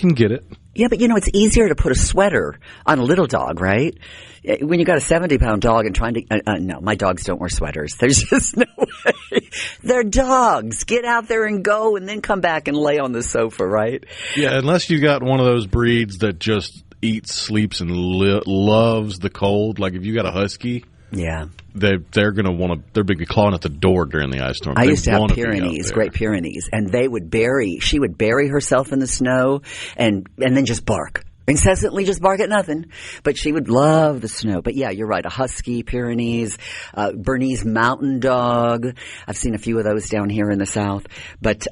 get it. Yeah, but it's easier to put a sweater on a little dog, right? When you got a 70-pound dog and trying to no, my dogs don't wear sweaters. There's just no way. They're dogs. Get out there and go and then come back and lay on the sofa, right? Yeah, unless you got one of those breeds that just eats, sleeps, and loves the cold. Like if you got a husky, yeah, they're going to want to. They're big clawing at the door during the ice storm. I used to have Pyrenees, Great Pyrenees, and she would bury herself in the snow and then just bark. Incessantly just bark at nothing, but she would love the snow. But yeah, you're right. A husky, Pyrenees, Bernese mountain dog. I've seen a few of those down here in the South. But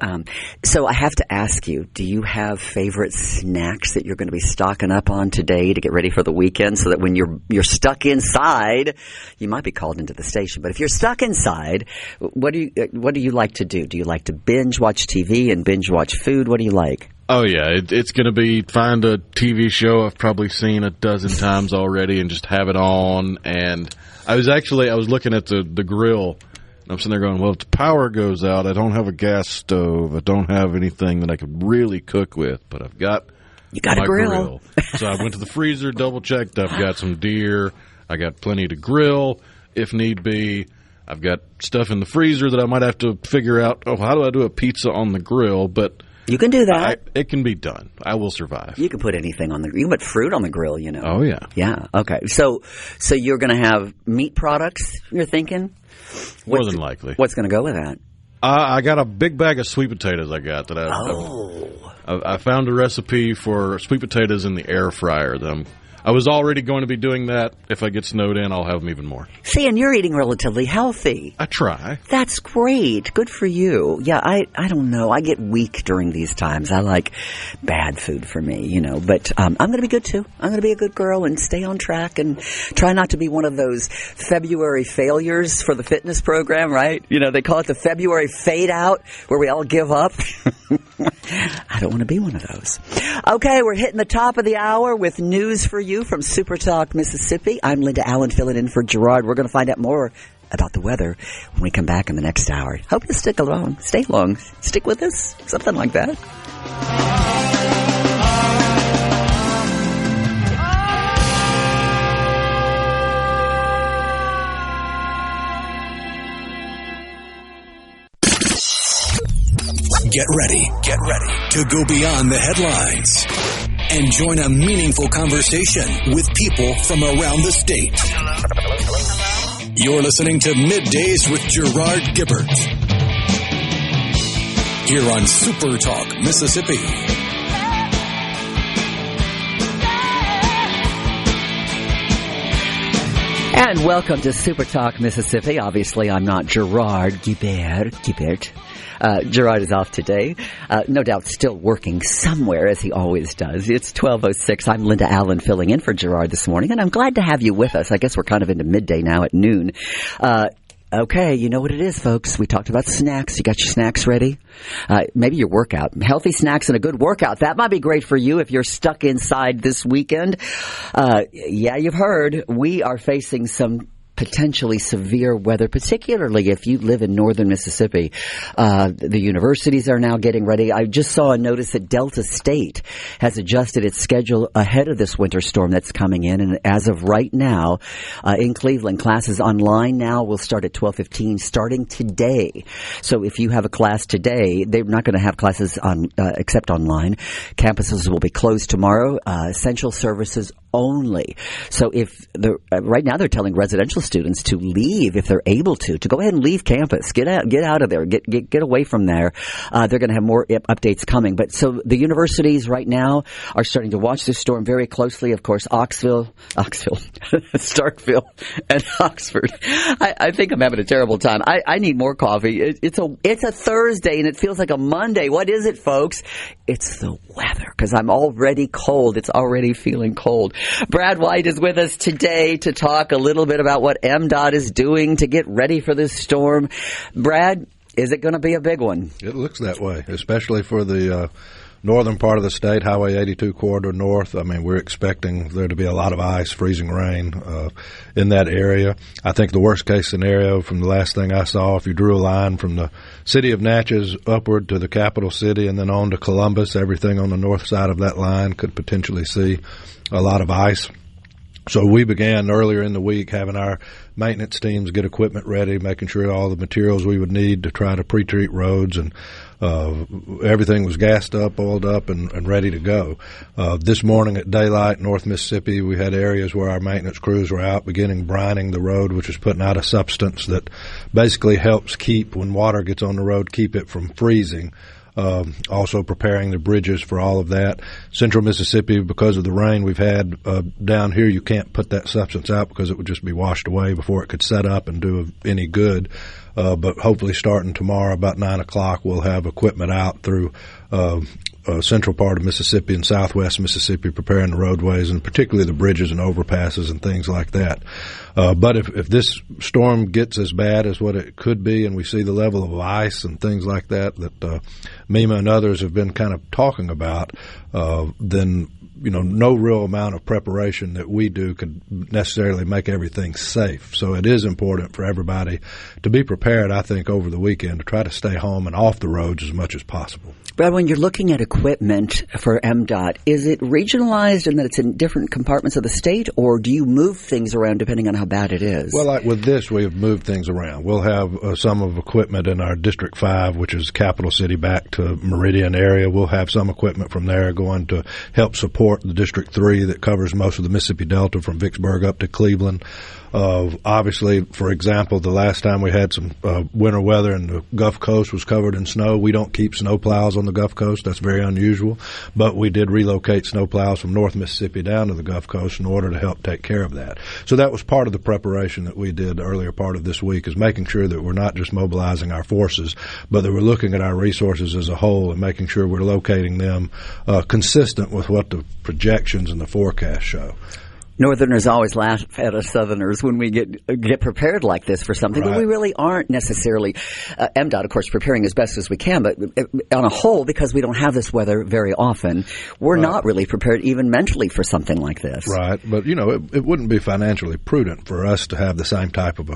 so I have to ask you, do you have favorite snacks that you're going to be stocking up on today to get ready for the weekend so that when you're stuck inside, you might be called into the station. But if you're stuck inside, what do you like to do? Do you like to binge watch TV and binge watch food? What do you like? Oh, yeah. It's going to be find a TV show I've probably seen a dozen times already and just have it on. And I was looking at the grill, and I'm sitting there going, well, if the power goes out, I don't have a gas stove. I don't have anything that I could really cook with, but I've got my grill. So I went to the freezer, double-checked. I've got some deer. I got plenty to grill if need be. I've got stuff in the freezer that I might have to figure out, how do I do a pizza on the grill? But you can do that. It can be done. I will survive. You can put anything on the grill. You can put fruit on the grill, Oh, yeah. Yeah, okay. So you're going to have meat products, you're thinking? More than likely. What's going to go with that? I got a big bag of sweet potatoes I found a recipe for sweet potatoes in the air fryer that I was already going to be doing that. If I get snowed in, I'll have them even more. See, and you're eating relatively healthy. I try. That's great. Good for you. Yeah, I don't know. I get weak during these times. I like bad food for me, But I'm going to be good, too. I'm going to be a good girl and stay on track and try not to be one of those February failures for the fitness program, right? They call it the February fade out where we all give up. I don't want to be one of those. Okay, we're hitting the top of the hour with news for you from SuperTalk, Mississippi. I'm Linda Allen filling in for Gerard. We're going to find out more about the weather when we come back in the next hour. Hope you stick along. Stay long. Stick with us. Something like that. Get ready to go beyond the headlines and join a meaningful conversation with people from around the state. You're listening to MidDays with Gerard Gibert here on SuperTalk, Mississippi. And welcome to SuperTalk, Mississippi. Obviously, I'm not Gerard Gibert. Gerard is off today. No doubt still working somewhere, as he always does. It's 12:06. I'm Linda Allen filling in for Gerard this morning, and I'm glad to have you with us. I guess we're kind of into midday now at noon. Okay, you know what it is, folks. We talked about snacks. You got your snacks ready? Maybe your workout. Healthy snacks and a good workout. That might be great for you if you're stuck inside this weekend. Yeah, you've heard. We are facing some potentially severe weather, particularly if you live in northern Mississippi. The universities are now getting ready. I just saw a notice that Delta State has adjusted its schedule ahead of this winter storm that's coming in. And as of right now, in Cleveland, classes online now will start at 12:15 starting today. So if you have a class today, they're not going to have classes on except online. Campuses will be closed tomorrow. Essential services only. So if right now they're telling residential students to leave if they're able to go ahead and leave campus, get out of there, get away from there. They're going to have more updates coming. But so the universities right now are starting to watch this storm very closely. Of course, Starkville, and Oxford. I think I'm having a terrible time. I need more coffee. It's a Thursday and it feels like a Monday. What is it, folks? It's the weather, because I'm already cold. It's already feeling cold. Brad White is with us today to talk a little bit about what MDOT is doing to get ready for this storm. Brad, is it going to be a big one? It looks that way, especially for the northern part of the state, Highway 82 corridor north. I mean, we're expecting there to be a lot of ice, freezing rain in that area. I think the worst case scenario from the last thing I saw, if you drew a line from the city of Natchez upward to the capital city and then on to Columbus, everything on the north side of that line could potentially see a lot of ice. So we began earlier in the week having our maintenance teams get equipment ready, making sure all the materials we would need to try to pre-treat roads, and everything was gassed up, oiled up, and ready to go. This morning at daylight, North Mississippi, we had areas where our maintenance crews were out beginning brining the road, which is putting out a substance that basically helps keep, when water gets on the road, keep it from freezing. Also preparing the bridges for all of that. Central Mississippi, because of the rain we've had down here, you can't put that substance out because it would just be washed away before it could set up and do any good. But hopefully starting tomorrow about 9 o'clock, we'll have equipment out through central part of Mississippi and southwest Mississippi preparing the roadways, and particularly the bridges and overpasses and things like that. But if this storm gets as bad as what it could be, and we see the level of ice and things like that MEMA and others have been kind of talking about, then no real amount of preparation that we do could necessarily make everything safe. So it is important for everybody to be prepared, I think, over the weekend to try to stay home and off the roads as much as possible. Brad, when you're looking at equipment for MDOT, is it regionalized in that it's in different compartments of the state, or do you move things around depending on how bad it is? Well, like with this, we have moved things around. We'll have some of equipment in our District 5, which is capital city back to Meridian area. We'll have some equipment from there going to help support the District 3 that covers most of the Mississippi Delta from Vicksburg up to Cleveland. Obviously, for example, the last time we had some winter weather and the Gulf Coast was covered in snow, we don't keep snow plows on the Gulf Coast. That's very unusual. But we did relocate snow plows from North Mississippi down to the Gulf Coast in order to help take care of that. So that was part of the preparation that we did the earlier part of this week, is making sure that we're not just mobilizing our forces, but that we're looking at our resources as a whole and making sure we're locating them consistent with what the projections and the forecast show. Northerners always laugh at us Southerners when we get prepared like this for something, right. But we really aren't necessarily. MDOT, of course, preparing as best as we can, but on a whole, because we don't have this weather very often, we're not really prepared even mentally for something like this. Right, but it wouldn't be financially prudent for us to have the same type of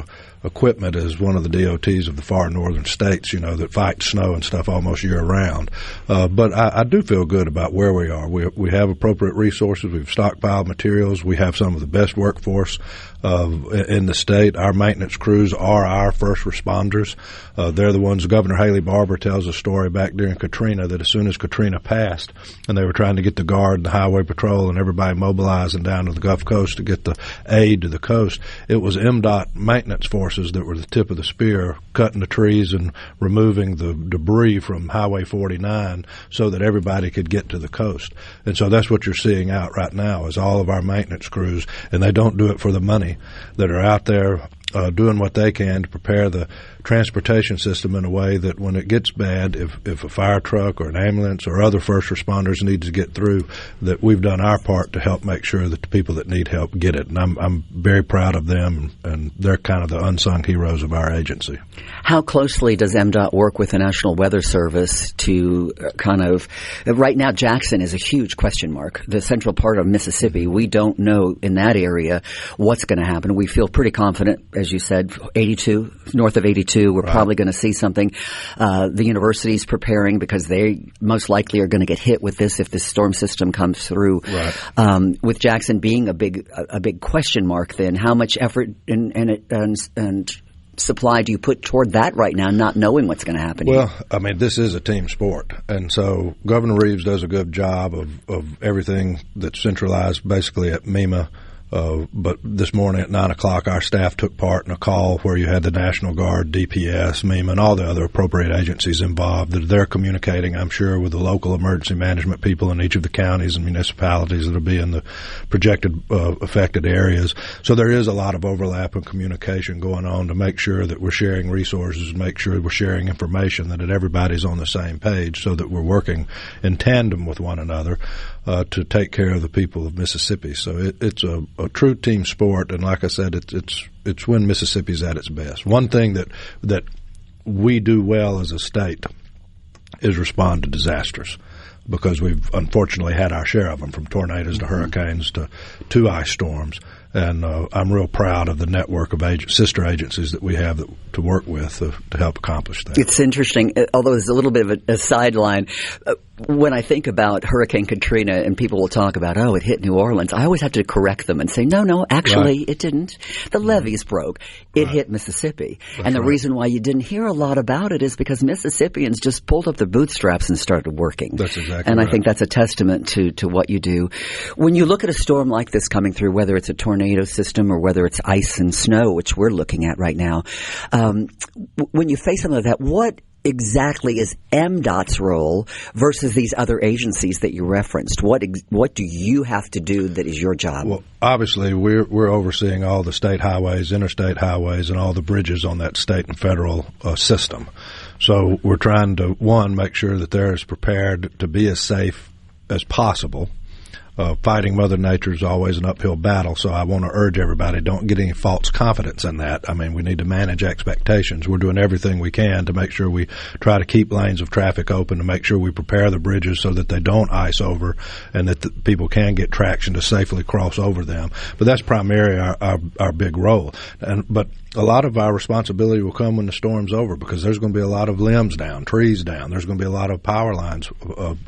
equipment as one of the DOTs of the far northern states, that fight snow and stuff almost year round. But I do feel good about where we are. We have appropriate resources. We've stockpiled materials. We have some of the best workforce in the state. Our maintenance crews are our first responders. They're the ones. Governor Haley Barbour tells a story back during Katrina that as soon as Katrina passed and they were trying to get the Guard and the Highway Patrol and everybody mobilizing down to the Gulf Coast to get the aid to the coast, it was MDOT maintenance forces that were the tip of the spear, cutting the trees and removing the debris from Highway 49 so that everybody could get to the coast. And so that's what you're seeing out right now is all of our maintenance crews, and they don't do it for the money, that are out there doing what they can to prepare the transportation system in a way that when it gets bad, if a fire truck or an ambulance or other first responders need to get through, that we've done our part to help make sure that the people that need help get it. And I'm very proud of them, and they're kind of the unsung heroes of our agency. How closely does MDOT work with the National Weather Service to kind of – right now Jackson is a huge question mark. The central part of Mississippi, we don't know in that area what's going to happen. We feel pretty confident, as you said, 82, north of 82, we're probably going to see something. The university's preparing because they most likely are going to get hit with this if this storm system comes through. Right. With Jackson being a big question mark, then how much effort and supply do you put toward that right now, not knowing what's going to happen? Well, I mean, this is a team sport, and so Governor Reeves does a good job of everything that's centralized basically at MEMA. But this morning at 9 o'clock, our staff took part in a call where you had the National Guard, DPS, MEMA, and all the other appropriate agencies involved. They're communicating, I'm sure, with the local emergency management people in each of the counties and municipalities that will be in the projected affected areas. So there is a lot of overlap and communication going on to make sure that we're sharing resources and make sure we're sharing information, that everybody's on the same page so that we're working in tandem with one another to take care of the people of Mississippi. So it's a true team sport, and like I said, it's when Mississippi's at its best. One thing that we do well as a state is respond to disasters, because we've unfortunately had our share of them, from tornadoes to hurricanes to ice storms. And I'm real proud of the network of sister agencies that we have to work with to help accomplish that. It's interesting, although it's a little bit of a sideline. When I think about Hurricane Katrina and people will talk about, oh, it hit New Orleans, I always have to correct them and say, no, actually it didn't. The levees broke. It hit Mississippi. And the reason why you didn't hear a lot about it is because Mississippians just pulled up their bootstraps and started working. That's exactly And right. I think that's a testament to what you do. When you look at a storm like this coming through, whether it's a tornado system or whether it's ice and snow, which we're looking at right now, when you face something like that, what exactly is MDOT's role versus these other agencies that you referenced? What do you have to do that is your job? Well, obviously, we're overseeing all the state highways, interstate highways, and all the bridges on that state and federal system. So we're trying to, one, make sure that they're as prepared to be as safe as possible. Fighting Mother Nature is always an uphill battle, so I want to urge everybody, don't get any false confidence in that. I mean, we need to manage expectations. We're doing everything we can to make sure we try to keep lanes of traffic open, to make sure we prepare the bridges so that they don't ice over and that the people can get traction to safely cross over them. But that's primarily our big role. But a lot of our responsibility will come when the storm's over, because there's going to be a lot of limbs down, trees down. There's going to be a lot of power lines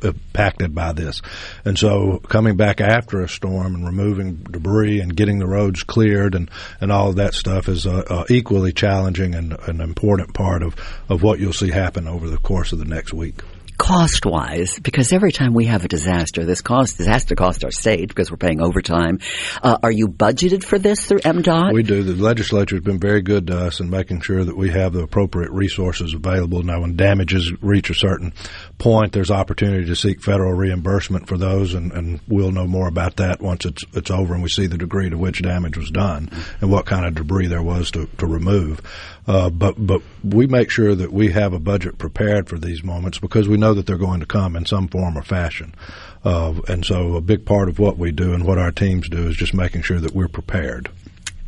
impacted by this. And so coming back after a storm and removing debris and getting the roads cleared and all of that stuff is equally challenging and an important part of what you'll see happen over the course of the next week. Cost-wise, because every time we have a disaster, disaster costs our state because we're paying overtime. Are you budgeted for this through MDOT? We do. The legislature has been very good to us in making sure that we have the appropriate resources available. Now, when damages reach a certain point, there's opportunity to seek federal reimbursement for those, and we'll know more about that once it's over and we see the degree to which damage was done and what kind of debris there was to remove. But we make sure that we have a budget prepared for these moments, because we know that they're going to come in some form or fashion. And so a big part of what we do and what our teams do is just making sure that we're prepared.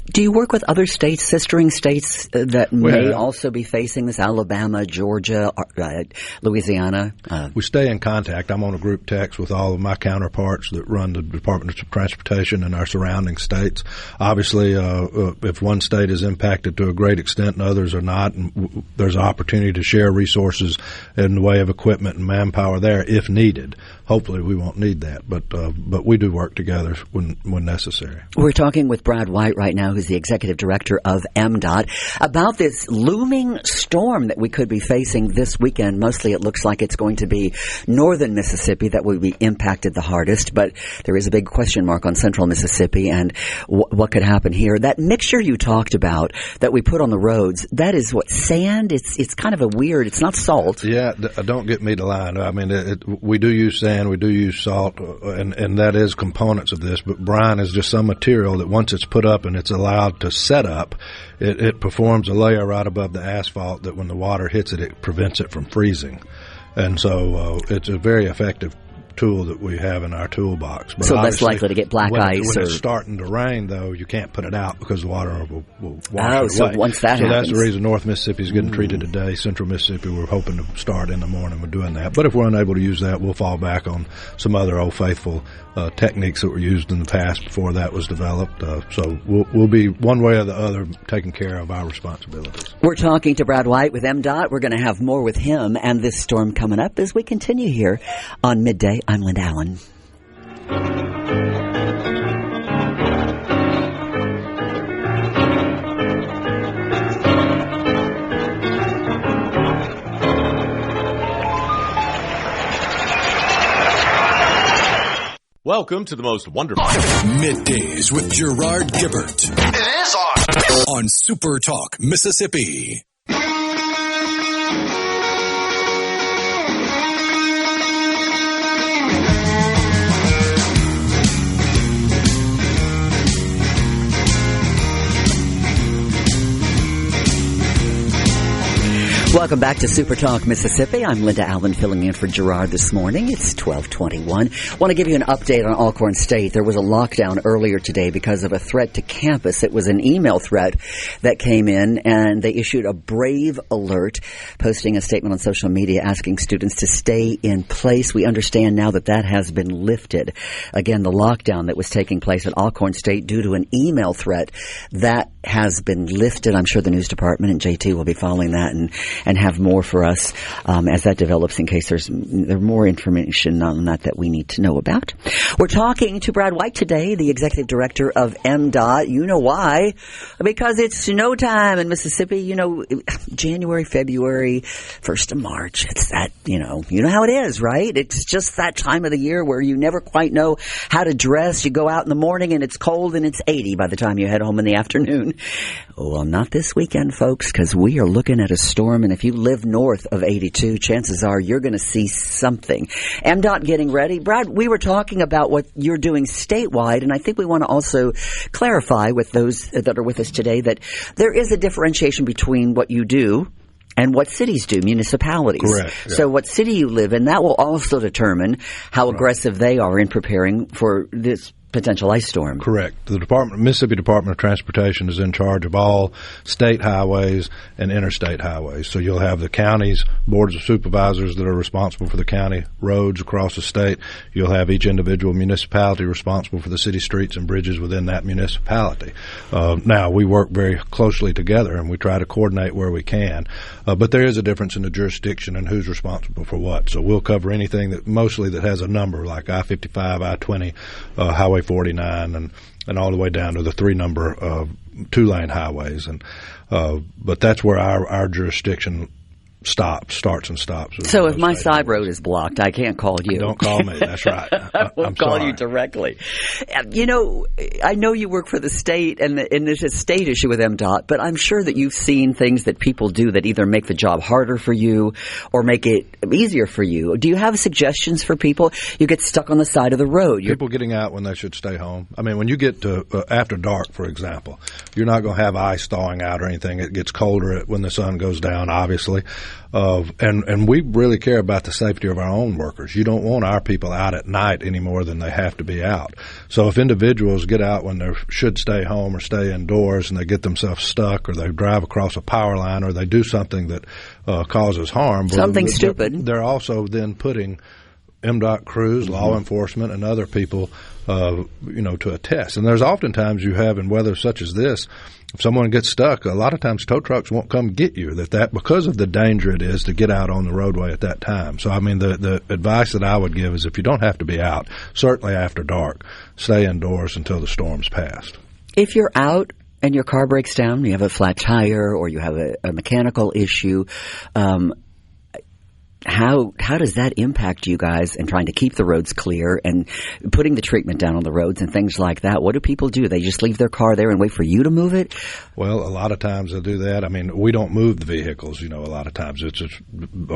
Do you work with other states, sistering states that may also be facing this? Alabama, Georgia, Louisiana? We stay in contact. I'm on a group text with all of my counterparts that run the Department of Transportation in our surrounding states. Obviously, if one state is impacted to a great extent and others are not, and there's an opportunity to share resources in the way of equipment and manpower there if needed. Hopefully we won't need that, but we do work together when necessary. We're talking with Brad White right now, who's the executive director of MDOT, about this looming storm that we could be facing this weekend. Mostly it looks like it's going to be northern Mississippi that will be impacted the hardest, but there is a big question mark on central Mississippi and what could happen here. That mixture you talked about that we put on the roads, that is what, sand? It's kind of a weird, it's not salt. Yeah, don't get me to lie. I mean, we do use sand can. We do use salt, and that is components of this. But brine is just some material that once it's put up and it's allowed to set up, it performs a layer right above the asphalt that when the water hits it, it prevents it from freezing. And so it's a very effective tool that we have in our toolbox. But so less likely to get black ice. When it's starting to rain, though, you can't put it out because the water will wash it away. So once that happens. That's the reason North Mississippi is getting treated today. Central Mississippi, we're hoping to start in the morning with doing that. But if we're unable to use that, we'll fall back on some other old faithful techniques that were used in the past before that was developed. So we'll be one way or the other taking care of our responsibilities. We're talking to Brad White with MDOT. We're going to have more with him and this storm coming up as we continue here on Midday. I'm Linda Allen. Welcome to the most wonderful Middays with Gerard Gibert. It is on SuperTalk, Mississippi. Welcome back to Super Talk Mississippi. I'm Linda Allen filling in for Gerard this morning. It's 12:21. I want to give you an update on Alcorn State. There was a lockdown earlier today because of a threat to campus. It was an email threat that came in, and they issued a brave alert, posting a statement on social media asking students to stay in place. We understand now that that has been lifted. Again, the lockdown that was taking place at Alcorn State due to an email threat, that has been lifted. I'm sure the news department and JT will be following that and have more for us as that develops in case there's more information on that we need to know about. We're talking to Brad White today, the executive director of MDOT. You know why? Because it's snow time in Mississippi. You know, January, February, 1st of March. It's that, you know how it is, right? It's just that time of the year where you never quite know how to dress. You go out in the morning and it's cold and it's 80 by the time you head home in the afternoon. Well, not this weekend, folks, because we are looking at a storm, and if you live north of 82, chances are you're going to see something. MDOT getting ready. Brad, we were talking about what you're doing statewide, and I think we want to also clarify with those that are with us today that there is a differentiation between what you do and what cities do, municipalities. Correct. Yeah. So what city you live in, that will also determine how aggressive they are in preparing for this potential ice storm. Correct. The Mississippi Department of Transportation is in charge of all state highways and interstate highways. So you'll have the county's boards of supervisors that are responsible for the county roads across the state. You'll have each individual municipality responsible for the city streets and bridges within that municipality. Now, we work very closely together and we try to coordinate where we can. But there is a difference in the jurisdiction and who's responsible for what. So we'll cover anything that has a number like I-55, I-20, Highway 49 and all the way down to the 3-number 2-lane highways, but that's where our jurisdiction starts and stops. So if my side road is blocked, I can't call you. Don't call me. That's right. I'm call you directly. You know, I know you work for the state, and there's a state issue with MDOT, but I'm sure that you've seen things that people do that either make the job harder for you or make it easier for you. Do you have suggestions for people? You get stuck on the side of the road. People getting out when they should stay home. I mean, when you get to after dark, for example, you're not going to have ice thawing out or anything. It gets colder when the sun goes down, obviously. And we really care about the safety of our own workers. You don't want our people out at night any more than they have to be out. So if individuals get out when they should stay home or stay indoors and they get themselves stuck or they drive across a power line or they do something that causes harm. Something stupid. They're also then putting MDOT crews, law enforcement, and other people, to a test. And there's oftentimes you have in weather such as this, if someone gets stuck, a lot of times tow trucks won't come get you. That because of the danger it is to get out on the roadway at that time. So, I mean, the advice that I would give is if you don't have to be out, certainly after dark, stay indoors until the storm's passed. If you're out and your car breaks down, you have a flat tire or you have a mechanical issue, How does that impact you guys in trying to keep the roads clear and putting the treatment down on the roads and things like that? What do people do? They just leave their car there and wait for you to move it? Well, a lot of times they do that. I mean, we don't move the vehicles, a lot of times. It's a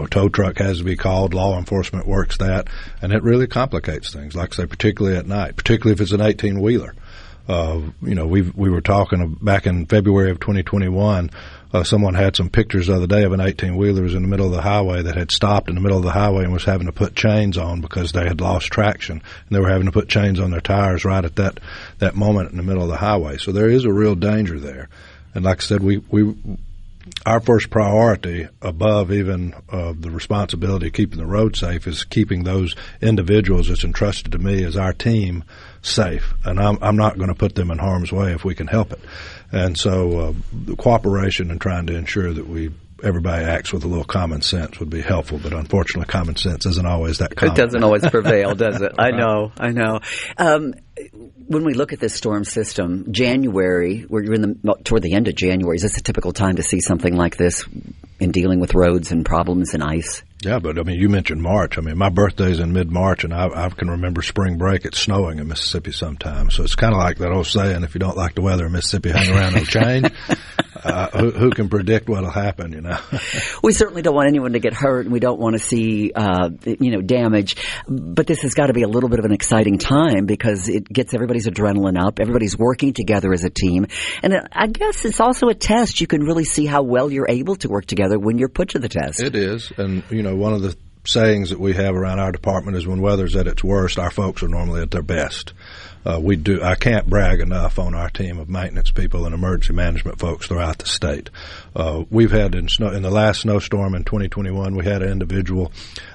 tow truck has to be called. Law enforcement works that, and it really complicates things, like I say, particularly at night, particularly if it's an 18-wheeler. We were talking back in February of 2021. Someone had some pictures the other day of an 18-wheeler was in the middle of the highway that had stopped in the middle of the highway and was having to put chains on because they had lost traction, and they were having to put chains on their tires right at that moment in the middle of the highway. So there is a real danger there. And like I said, our first priority above even the responsibility of keeping the road safe is keeping those individuals that's entrusted to me as our team safe. And I'm not going to put them in harm's way if we can help it. And so the cooperation and trying to ensure that everybody acts with a little common sense would be helpful. But unfortunately, common sense isn't always that common. It doesn't always prevail, does it? I know. When we look at this storm system, January, toward the end of January, is this a typical time to see something like this in dealing with roads and problems and ice? Yeah, but you mentioned March. My birthday's in mid-March, and I can remember spring break. It's snowing in Mississippi sometimes. So it's kind of like that old saying, if you don't like the weather in Mississippi, hang around, no change. Who can predict what'll happen, We certainly don't want anyone to get hurt, and we don't want to see, damage. But this has got to be a little bit of an exciting time because it gets everybody's adrenaline up. Everybody's working together as a team. And I guess it's also a test. You can really see how well you're able to work together when you're put to the test. It is. And, one of the sayings that we have around our department is when weather's at its worst, our folks are normally at their best. I can't brag enough on our team of maintenance people and emergency management folks throughout the state. We've had in the last snowstorm in 2021, we had an individual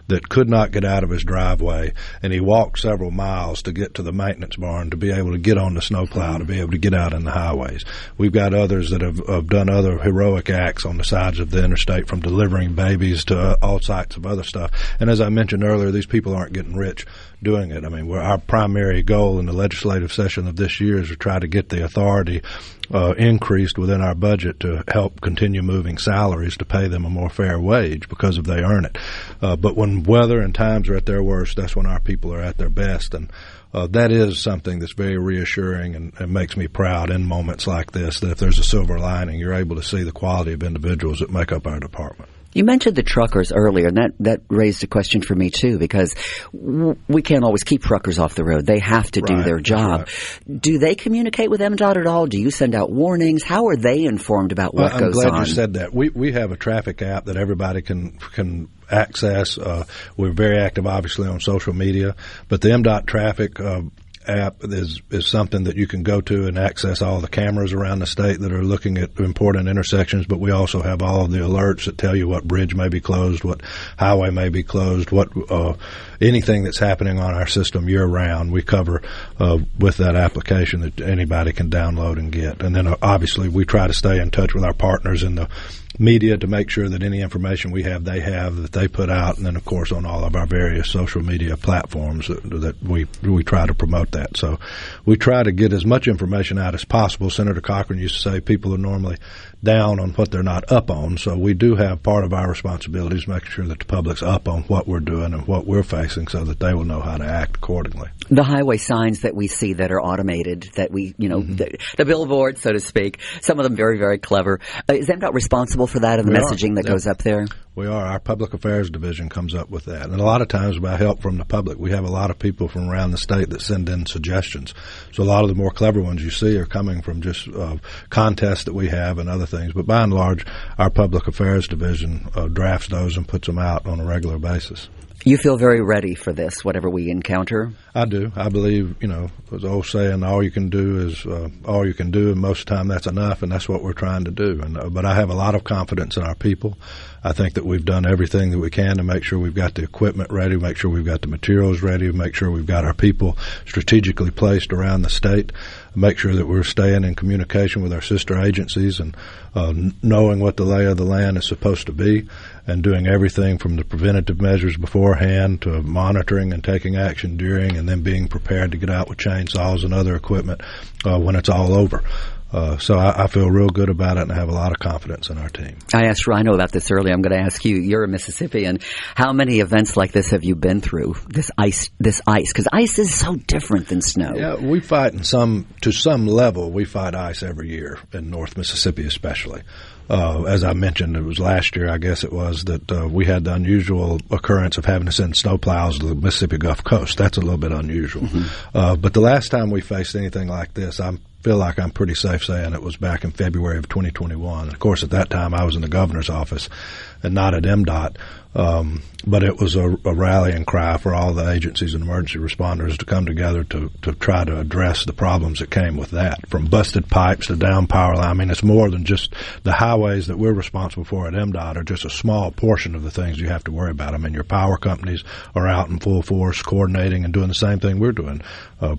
that could not get out of his driveway, and he walked several miles to get to the maintenance barn to be able to get on the snowplow, to be able to get out in the highways. We've got others that have done other heroic acts on the sides of the interstate, from delivering babies to all sorts of other stuff. And as I mentioned earlier, these people aren't getting rich doing it. Our primary goal in the legislative session of this year is to try to get the authority increased within our budget to help continue moving salaries to pay them a more fair wage because they earn it. But when weather and times are at their worst, that's when our people are at their best. And that is something that's very reassuring and makes me proud in moments like this, that if there's a silver lining, you're able to see the quality of individuals that make up our department. You mentioned the truckers earlier, and that raised a question for me, too, because we can't always keep truckers off the road. They have to do their job. Right. Do they communicate with MDOT at all? Do you send out warnings? How are they informed about what goes on? I'm glad you said that. We have a traffic app that everybody can access. We're very active, obviously, on social media, but the MDOT traffic app is something that you can go to and access all the cameras around the state that are looking at important intersections, but we also have all of the alerts that tell you what bridge may be closed, what highway may be closed, what anything that's happening on our system year-round. We cover with that application that anybody can download and get. And then obviously we try to stay in touch with our partners in the media to make sure that any information we have, that they put out, and then of course on all of our various social media platforms that we try to promote that. So we try to get as much information out as possible. Senator Cochran used to say people are normally down on what they're not up on, so we do have part of our responsibilities making sure that the public's up on what we're doing and what we're facing so that they will know how to act accordingly. The highway signs that we see that are automated, that we, the billboards, so to speak, some of them very, very clever. Is MDOT responsible for that and the messaging that goes up there? We are. Our public affairs division comes up with that. And a lot of times by help from the public, we have a lot of people from around the state that send in suggestions. So a lot of the more clever ones you see are coming from just contests that we have and other things. But by and large, our public affairs division drafts those and puts them out on a regular basis. You feel very ready for this, whatever we encounter? I do. I believe, there's an old saying, all you can do is all you can do, and most of the time that's enough, and that's what we're trying to do. But I have a lot of confidence in our people. I think that we've done everything that we can to make sure we've got the equipment ready, make sure we've got the materials ready, make sure we've got our people strategically placed around the state, make sure that we're staying in communication with our sister agencies and knowing what the lay of the land is supposed to be, and doing everything from the preventative measures beforehand to monitoring and taking action during, and then being prepared to get out with chainsaws and other equipment when it's all over. So I feel real good about it, and I have a lot of confidence in our team. I asked Rhino about this earlier. I'm going to ask you. You're a Mississippian. How many events like this have you been through? This ice, because ice is so different than snow. Yeah, we fight to some level. We fight ice every year in North Mississippi, especially. As I mentioned, it was last year, I guess it was, that we had the unusual occurrence of having to send snowplows to the Mississippi Gulf Coast. That's a little bit unusual. Mm-hmm. But the last time we faced anything like this, I feel like I'm pretty safe saying it was back in February of 2021. And of course, at that time, I was in the governor's office and not at MDOT. But it was a rallying cry for all the agencies and emergency responders to come together to try to address the problems that came with that, from busted pipes to down power line. I mean, it's more than just the highways that we're responsible for at MDOT are just a small portion of the things you have to worry about. I mean, your power companies are out in full force coordinating and doing the same thing we're doing,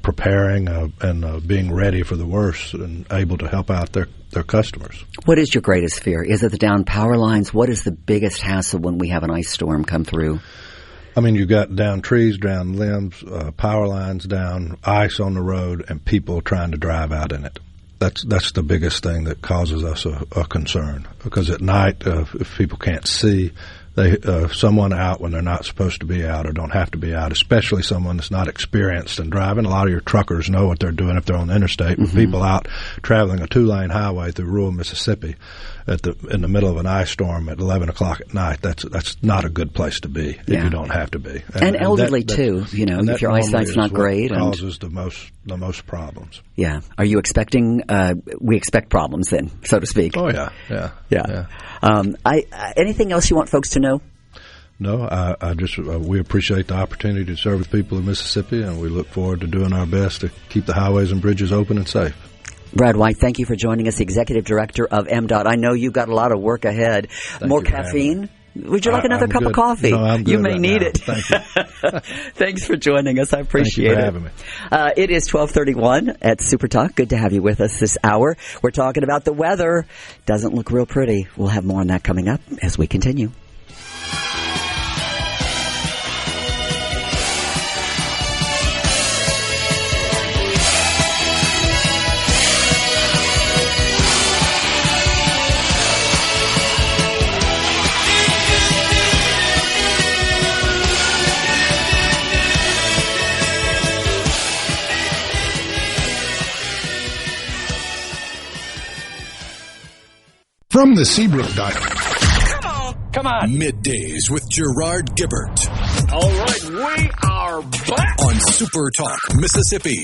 preparing and being ready for the worst and able to help out their customers. What is your greatest fear? Is it the down power lines? What is the biggest hassle when we have an ice storm come through? I mean, you've got down trees, down limbs, power lines down, ice on the road, and people trying to drive out in it. That's the biggest thing that causes us a concern. Because at night, if people can't see, someone out when they're not supposed to be out or don't have to be out, especially someone that's not experienced in driving. A lot of your truckers know what they're doing if they're on the interstate. Mm-hmm. People out traveling a 2-lane highway through rural Mississippi in the middle of an ice storm at 11 o'clock at night, that's not a good place to be if you don't have to be. And elderly too, you know, if your eyesight's not great. Causes the most problems. Yeah. Are you expecting, we expect problems then, so to speak? Oh, yeah. Anything else you want folks to know? No, I just we appreciate the opportunity to serve the people of Mississippi, and we look forward to doing our best to keep the highways and bridges open and safe. Brad White, thank you for joining us, Executive Director of MDOT. I know you've got a lot of work ahead. More caffeine? Would you like another cup of coffee? No, I'm good. You may right need now. it. Thank you. Thanks for joining us. I appreciate it. Thank you for having me. It is 12:31 at SuperTalk. Good to have you with us this hour. We're talking about the weather. Doesn't look real pretty. We'll have more on that coming up as we continue. From the Seabrook.com. Come on. Middays with Gerard Gibert. All right, we are back on SuperTalk, Mississippi.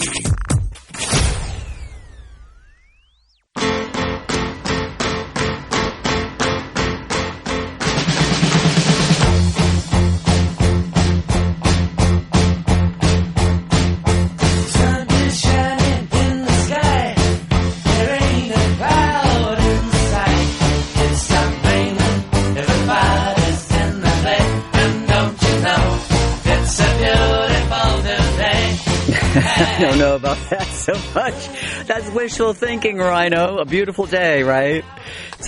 I don't know about that so much. That's wishful thinking, Rhino. A beautiful day, right? It's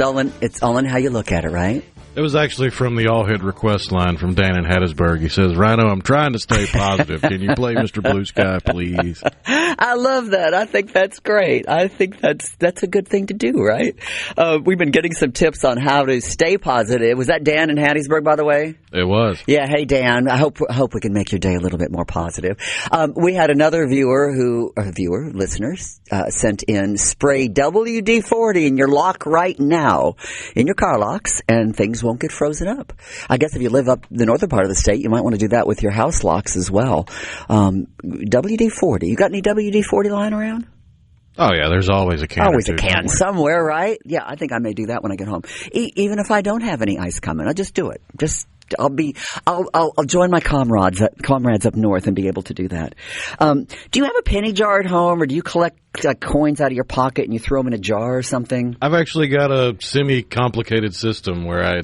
all in how you look at it, right? It was actually from the all-hit request line from Dan in Hattiesburg. He says, Rhino, I'm trying to stay positive. Can you play Mr. Blue Sky, please? I love that. I think that's great. I think that's a good thing to do, right? We've been getting some tips on how to stay positive. Was that Dan in Hattiesburg, by the way? It was. Yeah. Hey, Dan. I hope we can make your day a little bit more positive. We had another listeners, sent in spray WD-40 in your lock right now, in your car locks, and things won't get frozen up. I guess if you live up the northern part of the state, you might want to do that with your house locks as well. WD-40. You got any WD-40 lying around? Oh, yeah, there's always a can. Always a can somewhere, right? Yeah, I think I may do that when I get home. Even if I don't have any ice coming, I'll just do it. I'll join my comrades up north and be able to do that. Do you have a penny jar at home, or do you collect coins out of your pocket and you throw them in a jar or something? I've actually got a semi-complicated system where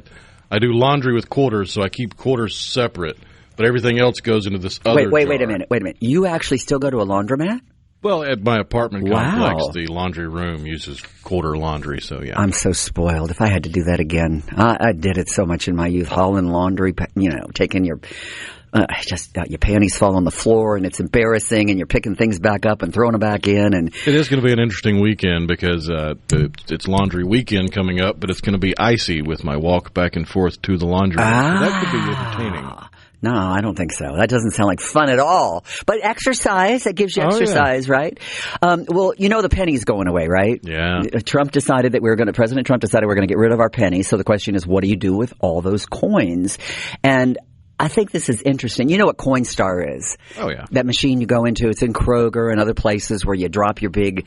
I do laundry with quarters, so I keep quarters separate, but everything else goes into this other jar. Wait a minute. You actually still go to a laundromat? Well, at my apartment complex, the laundry room uses quarter laundry, so yeah. I'm so spoiled. If I had to do that again, I did it so much in my youth, hauling laundry, taking your your panties fall on the floor and it's embarrassing, and you're picking things back up and throwing them back in. And it is going to be an interesting weekend because it's laundry weekend coming up, but it's going to be icy with my walk back and forth to the laundry. So that could be entertaining. No, I don't think so. That doesn't sound like fun at all. But exercise, that gives you exercise, right? Well, the penny's going away, right? Yeah. President Trump decided we're going to get rid of our pennies. So the question is, what do you do with all those coins? And I think this is interesting. You know what Coinstar is? Oh, yeah. That machine you go into, it's in Kroger and other places where you drop your big,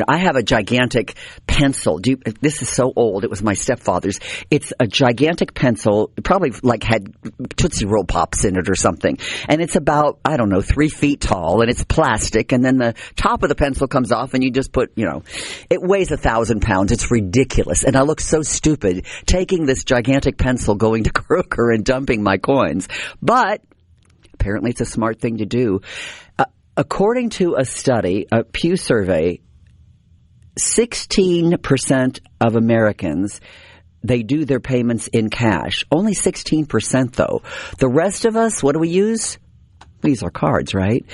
I have a gigantic pencil. This is so old. It was my stepfather's. It's a gigantic pencil. It probably had Tootsie Roll Pops in it or something. And it's about, 3 feet tall, and it's plastic. And then the top of the pencil comes off and you just put, it weighs 1,000 pounds. It's ridiculous. And I look so stupid taking this gigantic pencil, going to Kroger and dumping my coins. But apparently it's a smart thing to do. According to a study, a Pew survey, 16% of Americans, they do their payments in cash. Only 16% though. The rest of us, what do we use? We use our cards, right?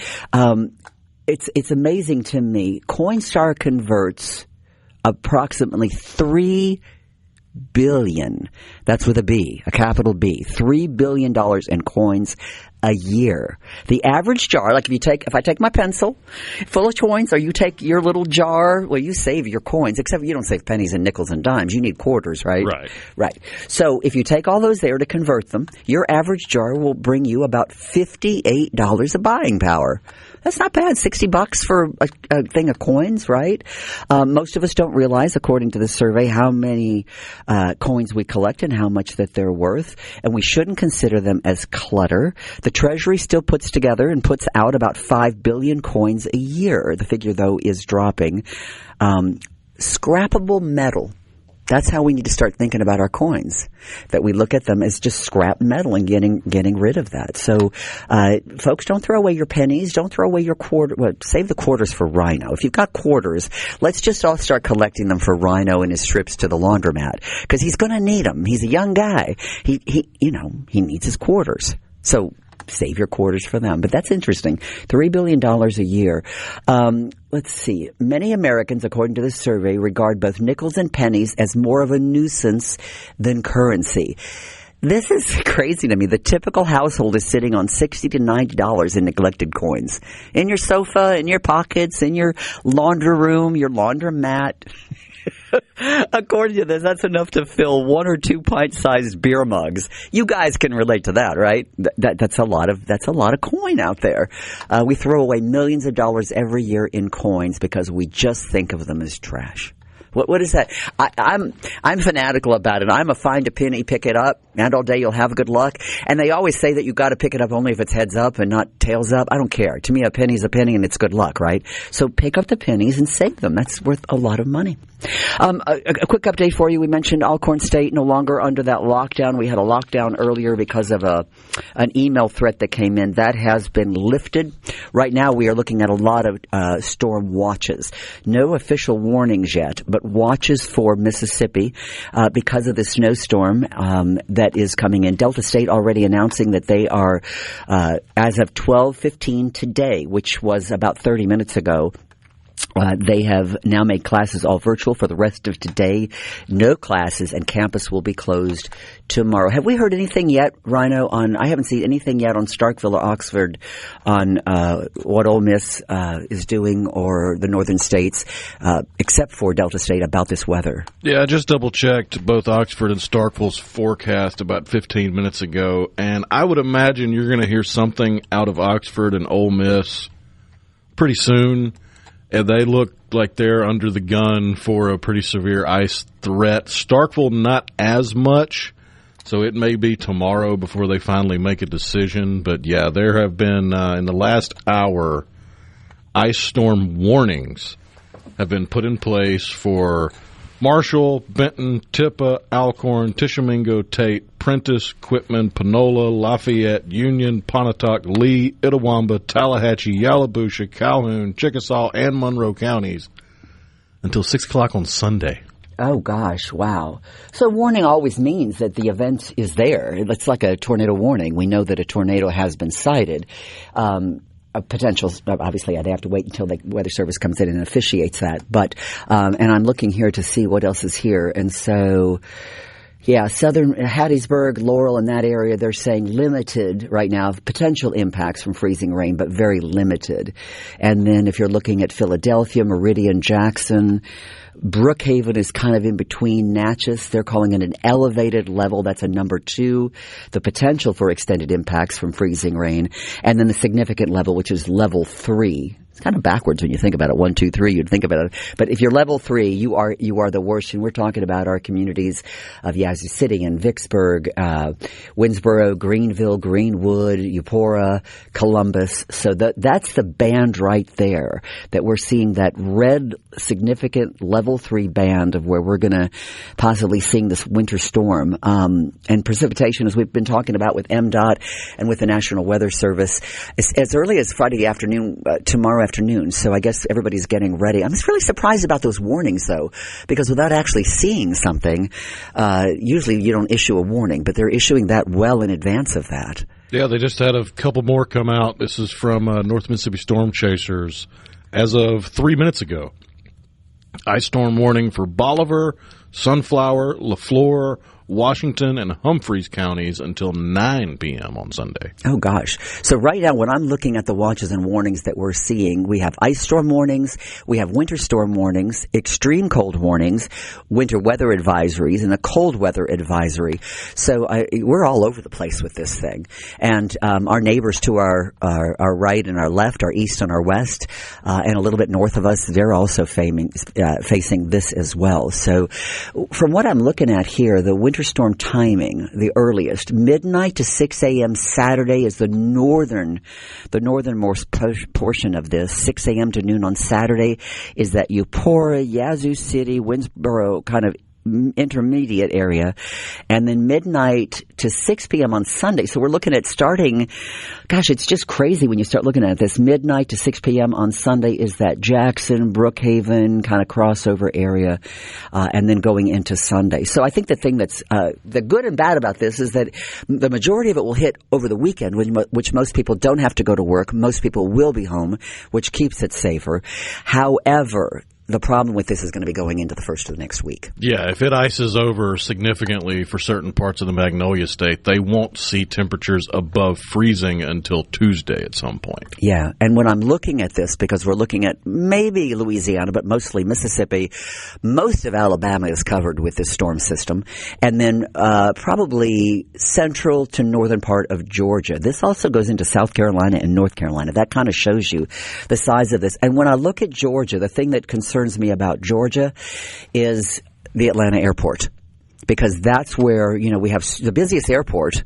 It's amazing to me. Coinstar converts approximately 3 billion. That's with a B, a capital B. $3 billion in coins a year. The average jar, if I take my pencil full of coins, or you take your little jar, well, you save your coins, except you don't save pennies and nickels and dimes. You need quarters, right? Right. So if you take all those there to convert them, your average jar will bring you about $58 of buying power. That's not bad. $60 for a thing of coins, right? Most of us don't realize, according to the survey, how many coins we collect and how much that they're worth. And we shouldn't consider them as clutter. The Treasury still puts together and puts out about 5 billion coins a year. The figure, though, is dropping. Scrappable metal. That's how we need to start thinking about our coins, that we look at them as just scrap metal and getting rid of that. So, folks, don't throw away your pennies. Don't throw away your quarter. Well, save the quarters for Rhino. If you've got quarters, let's just all start collecting them for Rhino in his trips to the laundromat, because he's going to need them. He's a young guy. He needs his quarters. So save your quarters for them. But that's interesting. $3 billion a year. Let's see. Many Americans, according to this survey, regard both nickels and pennies as more of a nuisance than currency. This is crazy to me. The typical household is sitting on $60 to $90 in neglected coins. In your sofa, in your pockets, in your laundry room, your laundromat. According to this, that's enough to fill 1 or 2 pint-sized beer mugs. You guys can relate to that, right? That's a lot of coin out there. We throw away millions of dollars every year in coins because we just think of them as trash. What is that? I'm fanatical about it. I'm a find a penny, pick it up, and all day you'll have good luck. And they always say that you've got to pick it up only if it's heads up and not tails up. I don't care. To me, a penny's a penny and it's good luck, right? So pick up the pennies and save them. That's worth a lot of money. A quick update for you. We mentioned Alcorn State no longer under that lockdown. We had a lockdown earlier because of an email threat that came in. That has been lifted. Right now we are looking at a lot of storm watches. No official warnings yet, but watches for Mississippi because of the snowstorm that is coming in. Delta State already announcing that they are, as of 12:15 today, which was about 30 minutes ago, they have now made classes all virtual for the rest of today. No classes, and campus will be closed tomorrow. Have we heard anything yet, Rhino, I haven't seen anything yet on Starkville or Oxford on what Ole Miss is doing, or the northern states, except for Delta State, about this weather? Yeah, I just double-checked both Oxford and Starkville's forecast about 15 minutes ago, and I would imagine you're going to hear something out of Oxford and Ole Miss pretty soon. And they look like they're under the gun for a pretty severe ice threat. Starkville, not as much, so it may be tomorrow before they finally make a decision. But, yeah, there have been, in the last hour, ice storm warnings have been put in place for Marshall, Benton, Tippah, Alcorn, Tishomingo, Tate, Prentice, Quitman, Panola, Lafayette, Union, Pontotoc, Lee, Itawamba, Tallahatchie, Yallabusha, Calhoun, Chickasaw, and Monroe counties until 6 o'clock on Sunday. Oh, gosh. Wow. So warning always means that the event is there. It's like a tornado warning. We know that a tornado has been sighted. A potential, obviously, I'd have to wait until the Weather Service comes in and officiates that. But, and I'm looking here to see what else is here. And so, yeah, southern Hattiesburg, Laurel, in that area, they're saying limited right now, potential impacts from freezing rain, but very limited. And then if you're looking at Philadelphia, Meridian, Jackson, Brookhaven is kind of in between Natchez. They're calling it an elevated level. That's a number 2. The potential for extended impacts from freezing rain. And then the significant level, which is level 3. It's kind of backwards when you think about it. 1, 2, 3, you'd think about it. But if you're level 3, you are the worst. And we're talking about our communities of Yazoo City and Vicksburg, Winsboro, Greenville, Greenwood, Eupora, Columbus. So that's the band right there that we're seeing, that red significant level 3 band of where we're going to possibly seeing this winter storm. And precipitation, as we've been talking about with MDOT and with the National Weather Service, as early as Friday afternoon, tomorrow afternoon. So I guess everybody's getting ready. I'm just really surprised about those warnings, though, because without actually seeing something, usually you don't issue a warning, but they're issuing that well in advance of that. Yeah, they just had a couple more come out. This is from North Mississippi Storm Chasers as of 3 minutes ago. Ice storm warning for Bolivar, Sunflower, LaFleur, Washington, and Humphreys counties until 9 p.m. on Sunday. Oh, gosh. So right now, when I'm looking at the watches and warnings that we're seeing, we have ice storm warnings, we have winter storm warnings, extreme cold warnings, winter weather advisories, and a cold weather advisory. So we're all over the place with this thing. And our neighbors to our right and our left, our east and our west, and a little bit north of us, they're also facing this as well. So from what I'm looking at here, the winter storm timing, the earliest, midnight to 6 a.m. Saturday is the northernmost portion of this. 6 a.m. to noon on Saturday is that Eupora, Yazoo City, Winsboro kind of intermediate area, and then midnight to 6 p.m. on Sunday. So we're looking at starting, gosh, it's just crazy when you start looking at this. Midnight to 6 p.m. on Sunday is that Jackson, Brookhaven kind of crossover area, and then going into Sunday. So I think the thing that's the good and bad about this is that the majority of it will hit over the weekend, which most people don't have to go to work. Most people will be home, which keeps it safer. However, the problem with this is going to be going into the first of the next week. Yeah, if it ices over significantly for certain parts of the Magnolia State, they won't see temperatures above freezing until Tuesday at some point. Yeah, and when I'm looking at this, because we're looking at maybe Louisiana, but mostly Mississippi, most of Alabama is covered with this storm system, and then probably central to northern part of Georgia. This also goes into South Carolina and North Carolina. That kind of shows you the size of this. And when I look at Georgia, the thing that concerns me about Georgia is the Atlanta airport, because that's where, we have the busiest airport.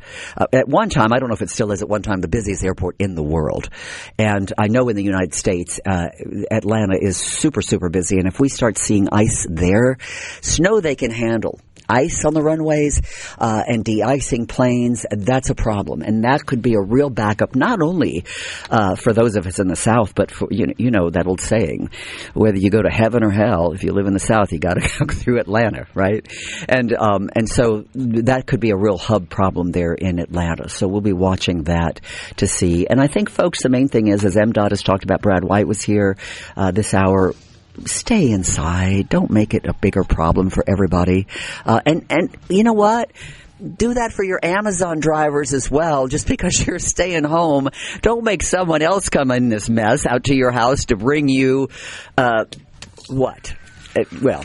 At one time, I don't know if it still is at one time, the busiest airport in the world. And I know in the United States, Atlanta is super, super busy. And if we start seeing ice there, snow they can handle. Ice on the runways and de-icing planes, that's a problem. And that could be a real backup, not only for those of us in the South, but for, you know that old saying, whether you go to heaven or hell, if you live in the South, you got to go through Atlanta, right? And so that could be a real hub problem there in Atlanta. So we'll be watching that to see. And I think, folks, the main thing is, as MDOT has talked about, Brad White was here this hour, stay inside. Don't make it a bigger problem for everybody. And you know what? Do that for your Amazon drivers as well. Just because you're staying home, don't make someone else come in this mess out to your house to bring you what? Well,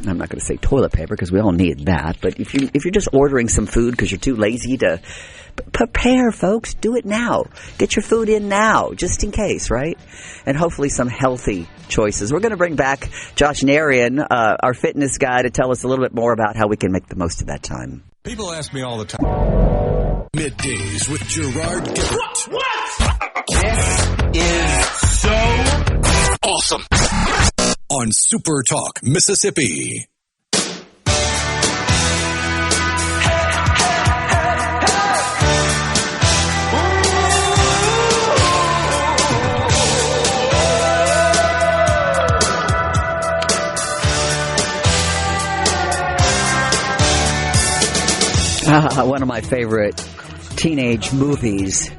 I'm not going to say toilet paper because we all need that. But if you're just ordering some food because you're too lazy to prepare, folks, do it now. Get your food in now, just in case, right? And hopefully some healthy choices. We're going to bring back Josh Nair, our fitness guy, to tell us a little bit more about how we can make the most of that time. People ask me all the time. Middays with Gerard Gibert. What? This is so awesome. On SuperTalk, Mississippi. One of my favorite teenage movies.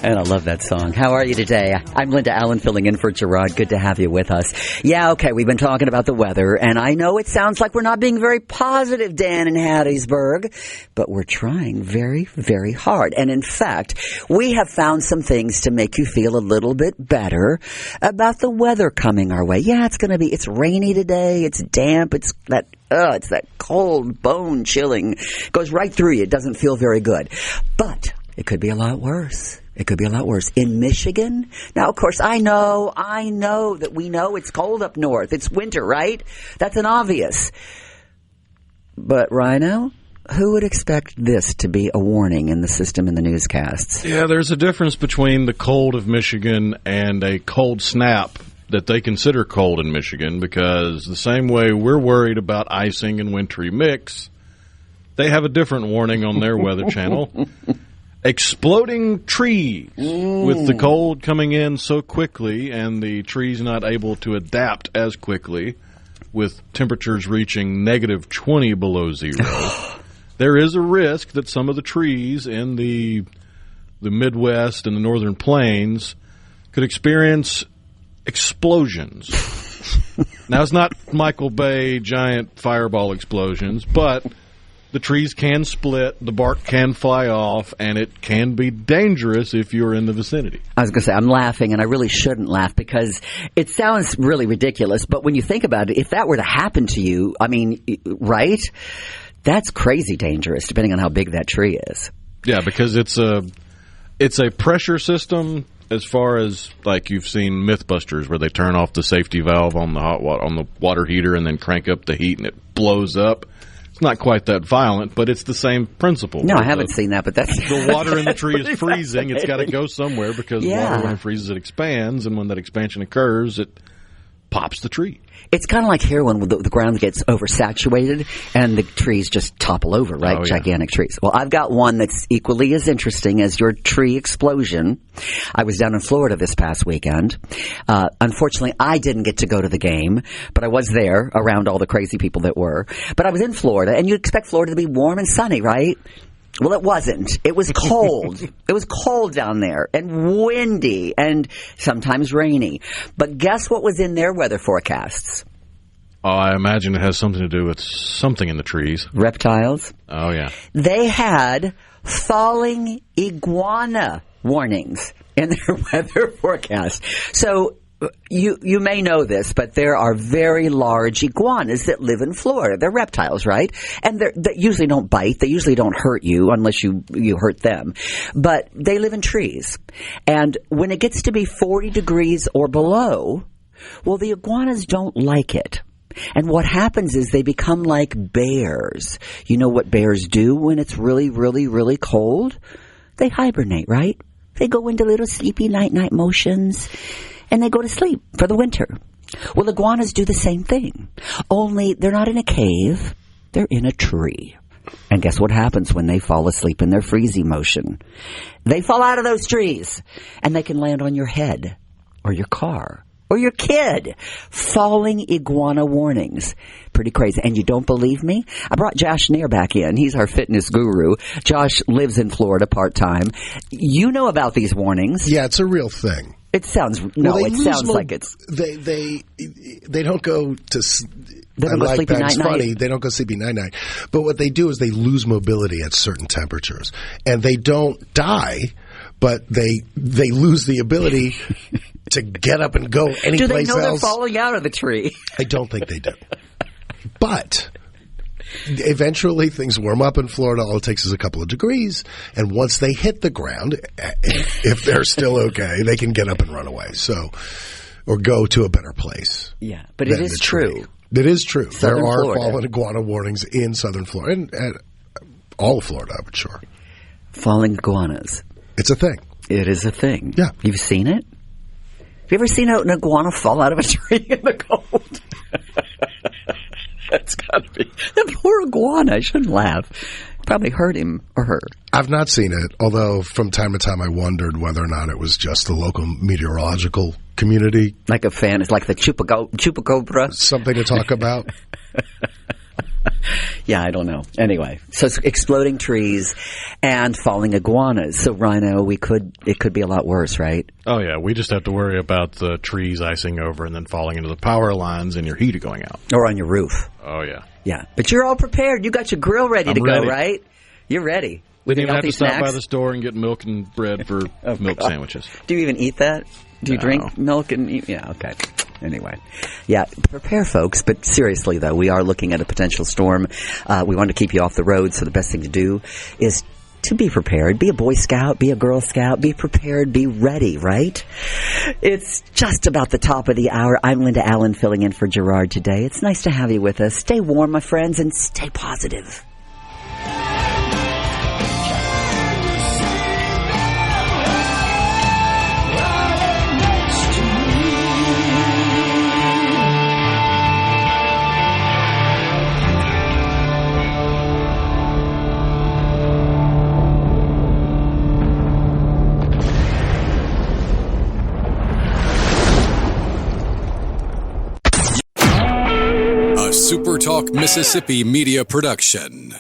And I love that song. How are you today? I'm Linda Allen filling in for Gerard. Good to have you with us. Yeah, okay, we've been talking about the weather, and I know it sounds like we're not being very positive, Dan in Hattiesburg, but we're trying very, very hard. And in fact, we have found some things to make you feel a little bit better about the weather coming our way. Yeah, it's rainy today, it's damp, it's that cold, bone chilling. Goes right through you. It doesn't feel very good. But it could be a lot worse. It could be a lot worse. In Michigan, now, of course, I know that we know it's cold up north. It's winter, right? That's an obvious. But, Rhino, who would expect this to be a warning in the system in the newscasts? Yeah, there's a difference between the cold of Michigan and a cold snap that they consider cold in Michigan, because the same way we're worried about icing and wintry mix, they have a different warning on their weather channel. Exploding trees with the cold coming in so quickly and the trees not able to adapt as quickly with temperatures reaching negative 20 below zero. There is a risk that some of the trees in the Midwest and the northern plains could experience explosions. Now, it's not Michael Bay giant fireball explosions, but the trees can split, the bark can fly off, and it can be dangerous if you're in the vicinity. I was going to say, I'm laughing, and I really shouldn't laugh because it sounds really ridiculous. But when you think about it, if that were to happen to you, I mean, right? That's crazy dangerous, depending on how big that tree is. Yeah, because it's a pressure system. As far as, like, you've seen Mythbusters, where they turn off the safety valve on the on the water heater and then crank up the heat and it blows up. It's not quite that violent, but it's the same principle. No, I haven't seen that, but that's... The water in the tree is freezing. It's got to go somewhere because water, when it freezes, it expands, and when that expansion occurs, it pops the tree. It's kind of like here when the ground gets oversaturated and the trees just topple over, right? Oh, yeah. Gigantic trees. Well, I've got one that's equally as interesting as your tree explosion. I was down in Florida this past weekend. Unfortunately, I didn't get to go to the game, but I was there around all the crazy people that were. But I was in Florida, and you'd expect Florida to be warm and sunny, right? Well, it wasn't. It was cold. It was cold down there and windy and sometimes rainy. But guess what was in their weather forecasts? Oh, I imagine it has something to do with something in the trees. Reptiles. Oh, yeah. They had falling iguana warnings in their weather forecast. So you may know this, but there are very large iguanas that live in Florida. They're reptiles, right? And they usually don't bite. They usually don't hurt you unless you hurt them. But they live in trees. And when it gets to be 40 degrees or below, well, the iguanas don't like it. And what happens is they become like bears. You know what bears do when it's really, really, really cold? They hibernate, right? They go into little sleepy night-night motions. And they go to sleep for the winter. Well, iguanas do the same thing. Only they're not in a cave. They're in a tree. And guess what happens when they fall asleep in their freezy motion? They fall out of those trees. And they can land on your head or your car or your kid. Falling iguana warnings. Pretty crazy. And you don't believe me? I brought Josh Nair back in. He's our fitness guru. Josh lives in Florida part-time. You know about these warnings. Yeah, it's a real thing. It sounds like it's they don't go to. They don't go sleepy night. Funny. They don't go sleepy night. But what they do is they lose mobility at certain temperatures, and they don't die, but they lose the ability to get up and go anyplace else. Do they know they're falling out of the tree? I don't think they do. But eventually things warm up in Florida. All it takes is a couple of degrees. And once they hit the ground, if they're still okay, they can get up and run away. Or go to a better place. Yeah, but it is true. It is true. Southern there are Florida. fallen iguana warnings in southern Florida. And all of Florida, I would sure. Falling iguanas. It's a thing. It is a thing. Yeah. You've seen it? Have you ever seen an iguana fall out of a tree in the cold? That's got to be. The poor iguana. I shouldn't laugh. Probably hurt him or her. I've not seen it, although from time to time I wondered whether or not it was just the local meteorological community. Like a fan. It's like the chupacabra. Something to talk about. Yeah, I don't know. Anyway, so it's exploding trees and falling iguanas. So, Rhino, it could be a lot worse, right? Oh, yeah. We just have to worry about the trees icing over and then falling into the power lines and your heat going out. Or on your roof. Oh, yeah. Yeah. But you're all prepared. You got your grill ready to go, right? You're ready. Didn't even have to snacks? stop by the store and get milk and bread for milk sandwiches. Do you even eat that? Do you drink milk and eat? Yeah, okay. Anyway, yeah, prepare, folks. But seriously, though, we are looking at a potential storm. We want to keep you off the road, so the best thing to do is to be prepared. Be a Boy Scout, be a Girl Scout, be prepared, be ready, right? It's just about the top of the hour. I'm Linda Allen filling in for Gerard today. It's nice to have you with us. Stay warm, my friends, and stay positive. SuperTalk Mississippi Media Production.